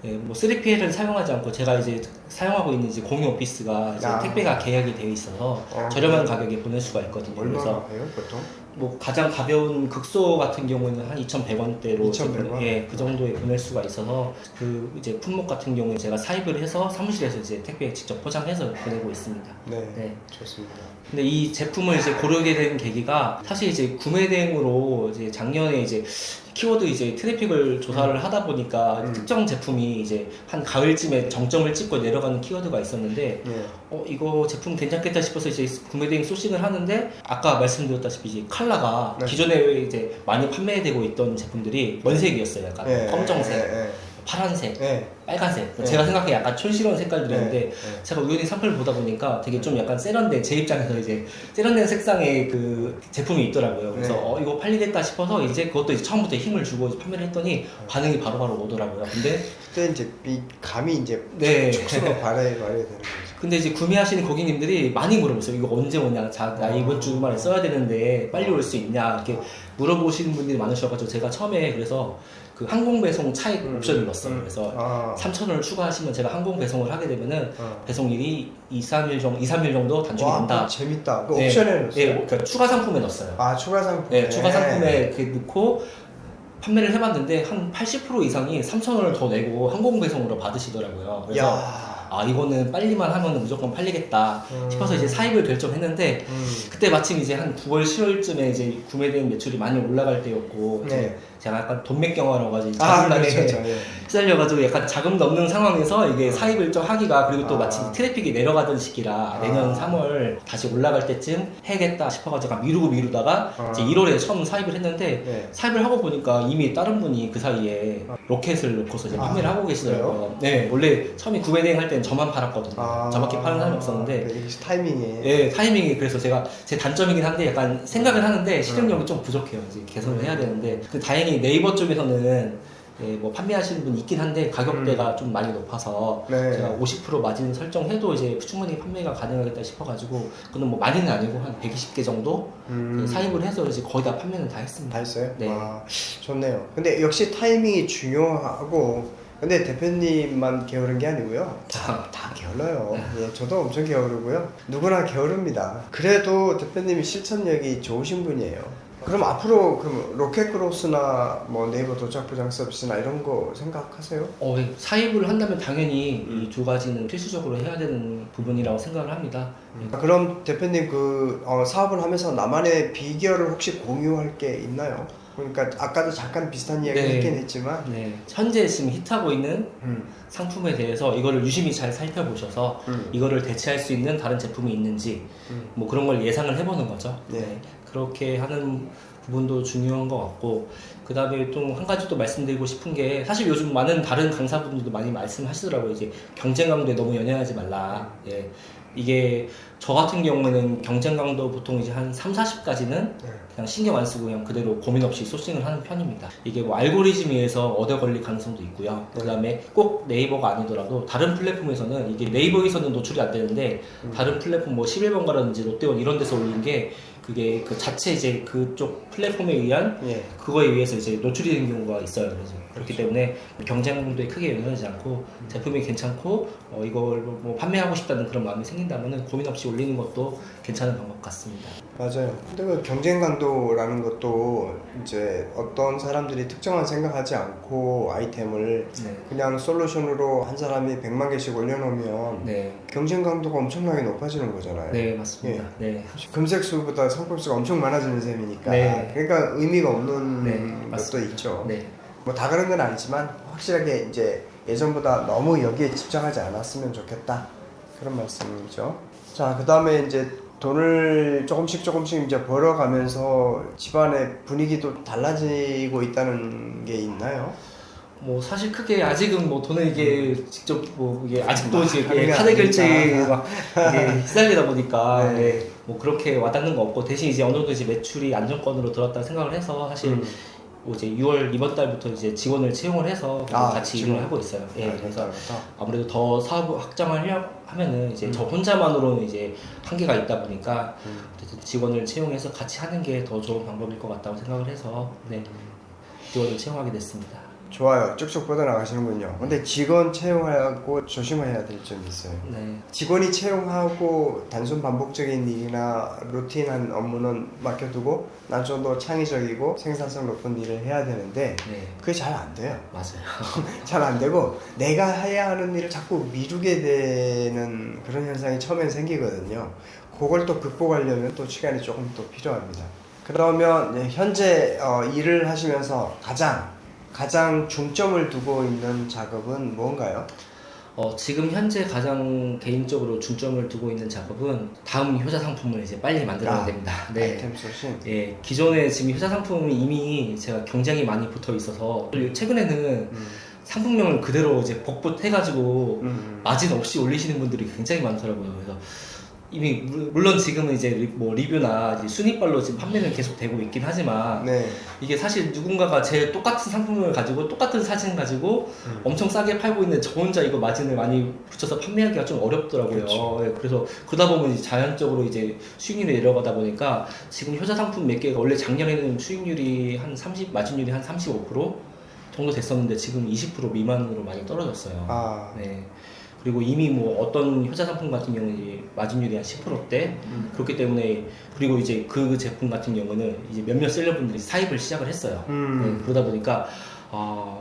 뭐 3PL을 사용하지 않고 제가 이제 사용하고 있는 이제 공유 오피스가 이제 택배가 계약이 되어 있어서 저렴한 가격에 보낼 수가 있거든요. 얼마나 해요, 보통? 뭐 가장 가벼운 극소 같은 경우에는 한 2,100원대로 2,100원? 그 정도에 보낼 수가 있어서 그 이제 품목 같은 경우에 제가 사입을 해서 사무실에서 이제 택배 직접 포장해서 보내고 있습니다. 네. 좋습니다. 근데 이 제품을 이제 고르게 된 계기가 사실 이제 구매 대행으로 이제 작년에 이제 키워드 이제 트래픽을 조사를 하다 보니까 특정 제품이 이제 한 가을쯤에 정점을 찍고 내려가는 키워드가 있었는데 이거 제품 괜찮겠다 싶어서 이제 구매 대행 소싱을 하는데 아까 말씀드렸다시피 이제 컬러가 기존에 이제 많이 판매되고 있던 제품들이 원색이었어요. 약간 검정색, 파란색, 빨간색. 제가 생각해 약간 촌스러운 색깔들이었는데 제가 우연히 상품을 보다 보니까 되게 좀 약간 세련된 제 입장에서 이제 세련된 색상의 그 제품이 있더라고요. 그래서 이거 팔리겠다 싶어서 이제 그것도 이제 처음부터 힘을 주고 이제 판매를 했더니 반응이 바로바로 오더라고요. 근데 그때 이제 이 감이 이제 촉수로 발휘해야 되는 거죠. 근데 이제 구매하시는 고객님들이 많이 물어보세요. 이거 언제 오냐? 나 이번 주말에 써야 되는데 빨리 올 수 있냐? 이렇게 물어보시는 분들이 많으셔가지고 제가 처음에 그래서 그 항공 배송 차익 옵션을 넣었어요. 그래서 3,000원을 추가하시면 제가 항공 배송을 하게 되면은 배송일이 2-3일 정도 단축이 된다. 재밌다. 그 옵션에 넣었어요? 그러니까 추가 상품에 넣었어요. 추가 상품. 네, 추가 상품에 이렇게 넣고 판매를 해봤는데 한 80% 이상이 3,000원을 더 내고 항공 배송으로 받으시더라고요. 그래서 이거는 빨리만 하면 무조건 팔리겠다 싶어서 이제 사입을 결정했는데 그때 마침 이제 한 9월, 10월쯤에 이제 구매 대행 매출이 많이 올라갈 때였고 제가 약간 돈맥 경화로 가지고 자금난에 시달려가지고 약간 자금도 없는 상황에서 이게 사입을 좀 하기가 그리고 또 마침 트래픽이 내려가던 시기라 내년 3월 다시 올라갈 때쯤 해야겠다 싶어가지고 미루다가 이제 1월에 처음 사입을 했는데 사입을 하고 보니까 이미 다른 분이 그 사이에 로켓을 놓고서 이제 판매를 하고 계시더라고요. 네, 원래 처음에 구매 대행 할 때는 저만 팔았거든요. 저밖에 파는 사람이 없었는데 타이밍이 그래서 제가 제 단점이긴 한데 약간 생각을 하는데 실행력이 좀 부족해요. 이제 개선을 해야 되는데 다행히 네이버 쪽에서는 예, 뭐 판매하시는 분이 있긴 한데 가격대가 좀 많이 높아서 네. 제가 50% 마진 설정해도 이제 충분히 판매가 가능하겠다 싶어가지고 그는 뭐 많이는 아니고 한 120개 정도 사입을 해서 이제 거의 다 판매는 다 했습니다. 다 했어요? 네. 아, 좋네요. 근데 역시 타이밍이 중요하고, 근데 대표님만 게으른 게 아니고요. 다 게을러요. 예, 저도 엄청 게으르고요. 누구나 게으릅니다. 그래도 대표님이 실천력이 좋으신 분이에요. 그럼 앞으로 그 로켓크로스나 뭐 네이버 도착 보장 서비스나 이런 거 생각하세요? 예, 사입을 한다면 당연히 이 두 가지는 필수적으로 해야 되는 부분이라고 생각을 합니다. 그럼 대표님 그 사업을 하면서 나만의 비결을 혹시 공유할 게 있나요? 그러니까 아까도 잠깐 비슷한 이야기 네. 했긴 했지만 네, 현재 지금 히트하고 있는 상품에 대해서 이거를 유심히 잘 살펴보셔서 이거를 대체할 수 있는 다른 제품이 있는지 뭐 그런 걸 예상을 해보는 거죠. 네. 네, 그렇게 하는 부분도 중요한 것 같고 그 다음에 또 한 가지 또 말씀드리고 싶은 게 사실 요즘 많은 다른 강사분들도 많이 말씀하시더라고요. 이제 경쟁 강도에 너무 연연하지 말라. 예. 이게 저 같은 경우에는 경쟁 강도 보통 이제 한 3, 40까지는 그냥 신경 안 쓰고 그냥 그대로 고민 없이 소싱을 하는 편입니다. 이게 뭐 알고리즘에 의해서 얻어 걸릴 가능성도 있고요. 그 다음에 꼭 네이버가 아니더라도 다른 플랫폼에서는 이게 네이버에서는 노출이 안 되는데 다른 플랫폼 뭐 11번가라든지 롯데원 이런 데서 올린 게 그게 그 자체 이제 그쪽 플랫폼에 의한 예. 그거에 의해서 이제 노출이 되는 경우가 있어요. 그래서 그렇기 때문에 경쟁도에 크게 영향하지 않고 제품이 괜찮고 이걸 뭐 판매하고 싶다는 그런 마음이 생긴다면은 고민 없이 올리는 것도 괜찮은 방법 같습니다. 맞아요. 근데 그 경쟁 강도라는 것도 이제 어떤 사람들이 특정한 생각하지 않고 아이템을 네. 그냥 솔루션으로 한 사람이 100만 개씩 올려놓으면 네, 경쟁 강도가 엄청나게 높아지는 거잖아요. 네 맞습니다. 네. 검색 수보다 상품 수가 엄청 많아지는 셈이니까. 네. 그러니까 의미가 없는 네, 것도 맞습니다. 있죠. 네. 뭐 다 그런 건 아니지만 확실하게 이제 예전보다 너무 여기에 집착하지 않았으면 좋겠다. 그런 말씀이죠. 자, 그 다음에 이제 돈을 조금씩 이제 벌어가면서 집안의 분위기도 달라지고 있다는 게 있나요? 뭐 사실 크게 아직은 뭐 돈을 이게 직접 뭐 이게 아직도 이제 하는 게 카드 결제에 아니니까. 막 이게 시달리다 보니까 네. 네, 뭐 그렇게 와닿는 거 없고 대신 이제 어느 정도 이제 매출이 안정권으로 들었다 생각을 해서 사실 뭐 이제 6월 이번 달부터 이제 직원을 채용을 해서 같이 직원. 일을 하고 있어요. 예, 그래서 그래서 아무래도 더 사업 확장을 하면은 이제 저 혼자만으로는 이제 한계가 있다 보니까 어쨌든 직원을 채용해서 같이 하는 게 더 좋은 방법일 것 같다고 생각을 해서 네, 직원을 채용하게 됐습니다. 좋아요. 쭉쭉 뻗어나가시는군요. 근데 직원 채용하고 조심해야 될 점이 있어요. 네. 직원이 채용하고 단순 반복적인 일이나 루틴한 업무는 맡겨두고 난 좀 더 창의적이고 생산성 높은 일을 해야 되는데 네. 그게 잘 안 돼요. 맞아요. 잘 안 되고 내가 해야 하는 일을 자꾸 미루게 되는 그런 현상이 처음엔 생기거든요. 그걸 또 극복하려면 또 시간이 조금 더 필요합니다. 그러면 현재 일을 하시면서 가장 중점을 두고 있는 작업은 뭔가요? 지금 현재 가장 개인적으로 중점을 두고 있는 작업은 다음 효자 상품을 이제 빨리 만들어야 됩니다. 네. 아이템 소싱. 예, 기존에 지금 효자 상품이 이미 제가 경쟁이 많이 붙어 있어서 그리고 최근에는 상품명을 그대로 이제 복붙해가지고 마진 없이 올리시는 분들이 굉장히 많더라고요. 그래서 이미 물론 지금은 이제 뭐 리뷰나 이제 순위빨로 지금 판매는 계속 되고 있긴 하지만 네. 이게 사실 누군가가 제 똑같은 상품을 가지고 똑같은 사진 가지고 엄청 싸게 팔고 있는데 저 혼자 이거 마진을 많이 붙여서 판매하기가 좀 어렵더라고요. 그렇죠. 예, 그래서 그러다 보면 이제 자연적으로 이제 수익률이 내려가다 보니까 지금 효자 상품 몇 개가 원래 작년에는 수익률이 한 30, 마진율이 한 35% 정도 됐었는데 지금 20% 미만으로 많이 떨어졌어요. 아. 네. 그리고 이미 뭐 어떤 효자 상품 같은 경우는 이제 마진율이 한 10%대 그렇기 때문에 그리고 이제 그 제품 같은 경우는 이제 몇몇 셀러분들이 사입을 시작을 했어요. 네, 그러다 보니까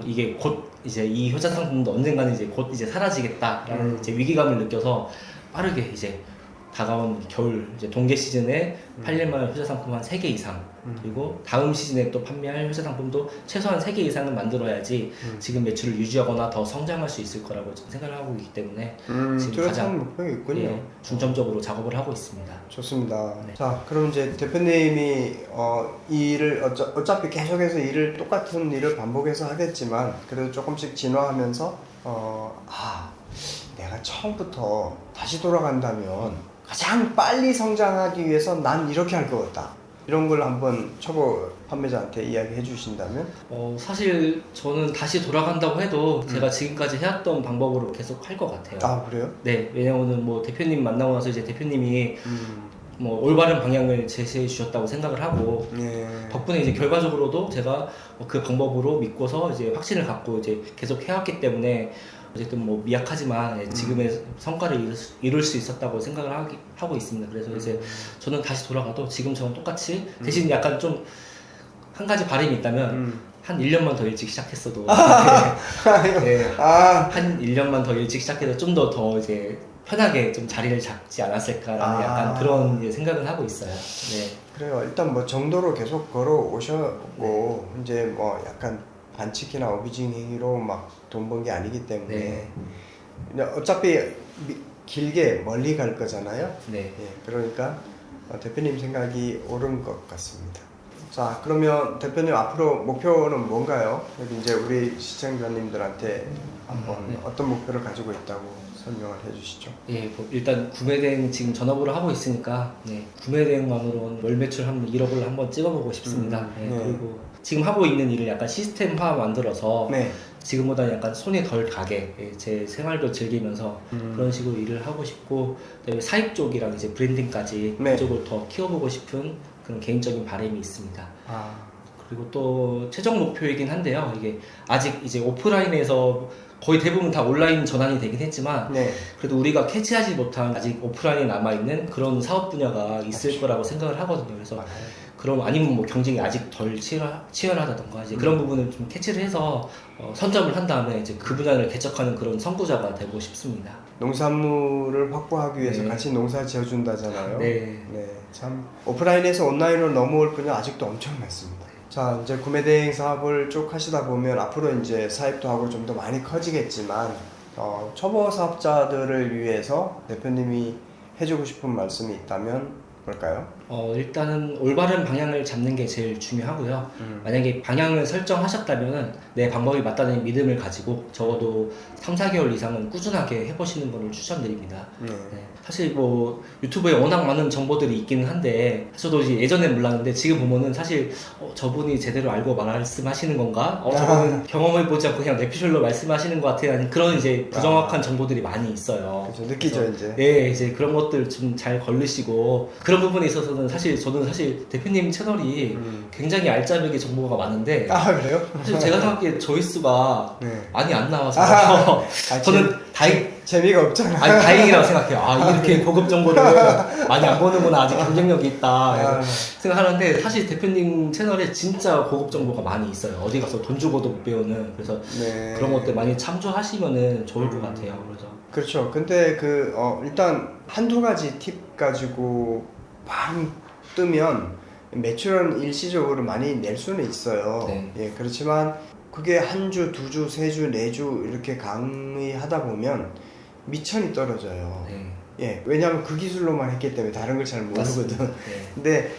이게 곧 이제 이 효자 상품도 언젠가는 이제 곧 이제 사라지겠다라는 이제 위기감을 느껴서 빠르게 이제 다가온 겨울 이제 동계 시즌에 팔릴만한 효자 상품 한 3개 이상 그리고 다음 시즌에 또 판매할 효자 상품도 최소한 3개 이상은 만들어야지 지금 매출을 유지하거나 더 성장할 수 있을 거라고 지금 생각을 하고 있기 때문에 지금 뚜렷한 가장 목표가 있군요. 예, 중점적으로 작업을 하고 있습니다. 좋습니다. 네. 자, 그럼 이제 대표님이 이 일을 어차피 계속해서 똑같은 일을 반복해서 하겠지만 그래도 조금씩 진화하면서 내가 처음부터 다시 돌아간다면 가장 빨리 성장하기 위해서 난 이렇게 할 것 같다. 이런 걸 한번 초보 판매자한테 이야기해 주신다면? 사실 저는 다시 돌아간다고 해도 제가 지금까지 해왔던 방법으로 계속 할 것 같아요. 아 그래요? 네, 왜냐면은 뭐 대표님 만나고 나서 이제 대표님이 뭐 올바른 방향을 제시해 주셨다고 생각을 하고 네. 덕분에 이제 결과적으로도 제가 그 방법으로 믿고서 이제 확신을 갖고 이제 계속 해왔기 때문에 어쨌든 뭐 미약하지만 지금의 성과를 이룰 수 있었다고 생각을 하고 있습니다. 그래서 이제 저는 다시 돌아가도 지금처럼 똑같이 대신 약간 좀 한 가지 바람이 있다면 한 1년만 더 일찍 시작했어도 네, 한 1년만 더 일찍 시작해서 좀 더 이제 편하게 좀 자리를 잡지 않았을까라는 약간 그런 이제 생각을 하고 있어요. 네. 그래요. 일단 뭐 정도로 계속 걸어 오셨고 이제 뭐 약간 반칙이나 어뷰징 행위로 막 돈 번 게 아니기 때문에 네. 그냥 어차피 길게 멀리 갈 거잖아요. 네. 예, 그러니까 대표님 생각이 옳은 것 같습니다. 자, 그러면 대표님 앞으로 목표는 뭔가요? 여기 이제 우리 시청자님들한테 한번 네. 어떤 목표를 가지고 있다고 설명을 해주시죠. 예, 뭐 일단 구매대행 지금 전업으로 하고 있으니까 구매대행만으로는 월 매출 한 1억을 한번 찍어보고 싶습니다. 예, 네. 그리고 지금 하고 있는 일을 약간 시스템화 만들어서 네. 지금보다 약간 손이 덜 가게 제 생활도 즐기면서 그런 식으로 일을 하고 싶고 그다음에 사입 쪽이랑 이제 브랜딩까지 네. 그쪽을 더 키워보고 싶은 그런 개인적인 바람이 있습니다. 아, 그리고 또 최종 목표이긴 한데요. 이게 아직 이제 오프라인에서 거의 대부분 다 온라인 전환이 되긴 했지만 네. 그래도 우리가 캐치하지 못한 아직 오프라인에 남아있는 그런 사업 분야가 있을 거라고 생각을 하거든요. 그래서 맞아요. 그럼 아니면 뭐 경쟁이 아직 덜 치열하다던가 이제 그런 부분을 좀 캐치를 해서 선점을 한 다음에 이제 그 분야를 개척하는 그런 선구자가 되고 싶습니다. 농산물을 확보하기 위해서 네. 같이 농사 지어준다잖아요. 네. 네, 참 오프라인에서 온라인으로 넘어올 분야 아직도 엄청 많습니다. 자, 이제 구매 대행 사업을 쭉 하시다 보면 앞으로 이제 사입도 하고 좀 더 많이 커지겠지만 초보 사업자들을 위해서 대표님이 해주고 싶은 말씀이 있다면 뭘까요? 일단은 올바른 방향을 잡는 게 제일 중요하고요. 만약에 방향을 설정하셨다면 내 방법이 맞다는 믿음을 가지고 적어도 3, 4개월 이상은 꾸준하게 해보시는 것을 추천드립니다. 네. 사실 뭐 유튜브에 워낙 많은 정보들이 있기는 한데 저도 이제 예전엔 몰랐는데 지금 보면은 사실 저분이 제대로 알고 말씀하시는 건가? 저분은 경험해보지 않고 그냥 뇌피셜로 말씀하시는 것 같아요. 그런 이제 부정확한 정보들이 많이 있어요. 그렇죠. 느끼죠, 그래서 이제. 네, 이제 그런 것들 좀 잘 걸르시고 그런 부분에 있어서는 저는 사실 대표님 채널이 굉장히 알짜배기 정보가 많은데 아, 그래요? 사실 제가 생각하기에 조회수가 네. 많이 안 나와서 저는 재미가 없잖아. 아니, 다행이라고 생각해요. 이렇게 고급 정보를 많이 안 보는구나. 아직 경쟁력이 있다. 생각하는데 사실 대표님 채널에 진짜 고급 정보가 많이 있어요. 어디 가서 돈 주고도 못 배우는. 그래서 네. 그런 것들 많이 참조하시면은 좋을 것 같아요. 그래서 그렇죠. 근데 일단 한두 가지 팁 가지고 방 뜨면 매출은 일시적으로 많이 낼 수는 있어요. 네. 예, 그렇지만 그게 한 주, 두 주, 세 주, 네 주 이렇게 강의하다 보면 미천이 떨어져요. 네. 예, 왜냐하면 그 기술로만 했기 때문에 다른 걸 잘 모르거든. 네. 근데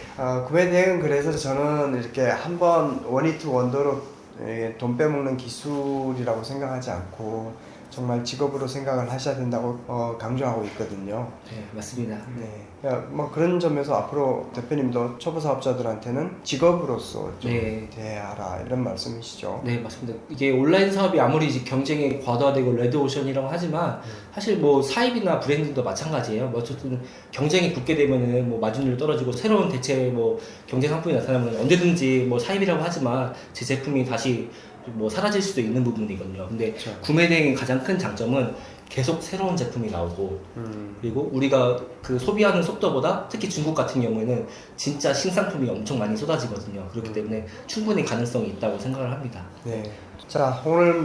구매 대행은 그래서 저는 이렇게 한번 원히트 원더로 돈 빼먹는 기술이라고 생각하지 않고 정말 직업으로 생각을 하셔야 된다고 강조하고 있거든요. 네, 맞습니다. 네, 뭐 그런 점에서 앞으로 대표님도 초보 사업자들한테는 직업으로서 좀 네. 대하라 이런 말씀이시죠? 네, 맞습니다. 이게 온라인 사업이 아무리 이제 경쟁이 과도하되고 레드오션이라고 하지만 사실 뭐 사입이나 브랜딩도 마찬가지예요. 뭐 어쨌든 경쟁이 붙게 되면은 뭐 마진율 떨어지고 새로운 대체 뭐 경쟁 상품이 나타나면 언제든지 뭐 사입이라고 하지만 제 제품이 다시 뭐 사라질 수도 있는 부분이거든요. 근데 그렇죠. 구매 대행의 가장 큰 장점은 계속 새로운 제품이 나오고 그리고 우리가 그 소비하는 속도보다 특히 중국 같은 경우에는 진짜 신상품이 엄청 많이 쏟아지거든요. 그렇기 때문에 충분히 가능성이 있다고 생각을 합니다. 네. 자, 오늘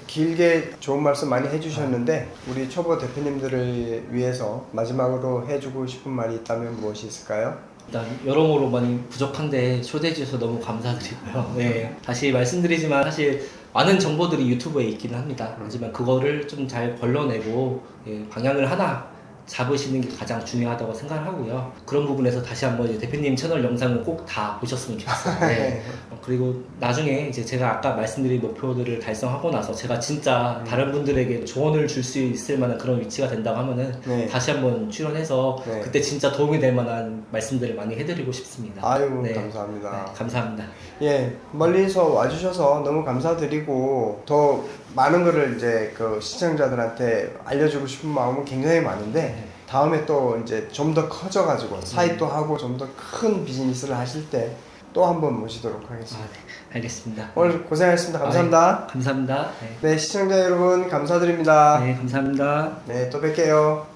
길게 좋은 말씀 많이 해주셨는데 우리 초보 대표님들을 위해서 마지막으로 해주고 싶은 말이 있다면 무엇이 있을까요? 일단 여러모로 많이 부족한데 초대해 주셔서 너무 감사드리고요. 네, 다시 말씀드리지만 사실 많은 정보들이 유튜브에 있기는 합니다. 하지만 그거를 좀 잘 걸러내고 방향을 하나 잡으시는 게 가장 중요하다고 생각하고요. 그런 부분에서 다시 한번 이제 대표님 채널 영상을 꼭 다 보셨으면 좋겠어요. 네. 그리고 나중에 이제 제가 아까 말씀드린 목표들을 달성하고 나서 제가 진짜 다른 분들에게 조언을 줄 수 있을 만한 그런 위치가 된다고 하면은 네. 다시 한번 출연해서 네. 그때 진짜 도움이 될 만한 말씀들을 많이 해드리고 싶습니다. 아유, 네. 감사합니다. 네, 감사합니다. 예, 멀리서 와주셔서 너무 감사드리고 더 많은 거를 이제 그 시청자들한테 알려주고 싶은 마음은 굉장히 많은데 다음에 또 이제 좀 더 커져가지고 사입도 하고 좀 더 큰 비즈니스를 하실 때 또 한번 모시도록 하겠습니다. 아, 네. 알겠습니다. 오늘 고생하셨습니다. 감사합니다. 감사합니다. 네. 네, 시청자 여러분 감사드립니다. 네, 감사합니다. 네, 또 뵐게요.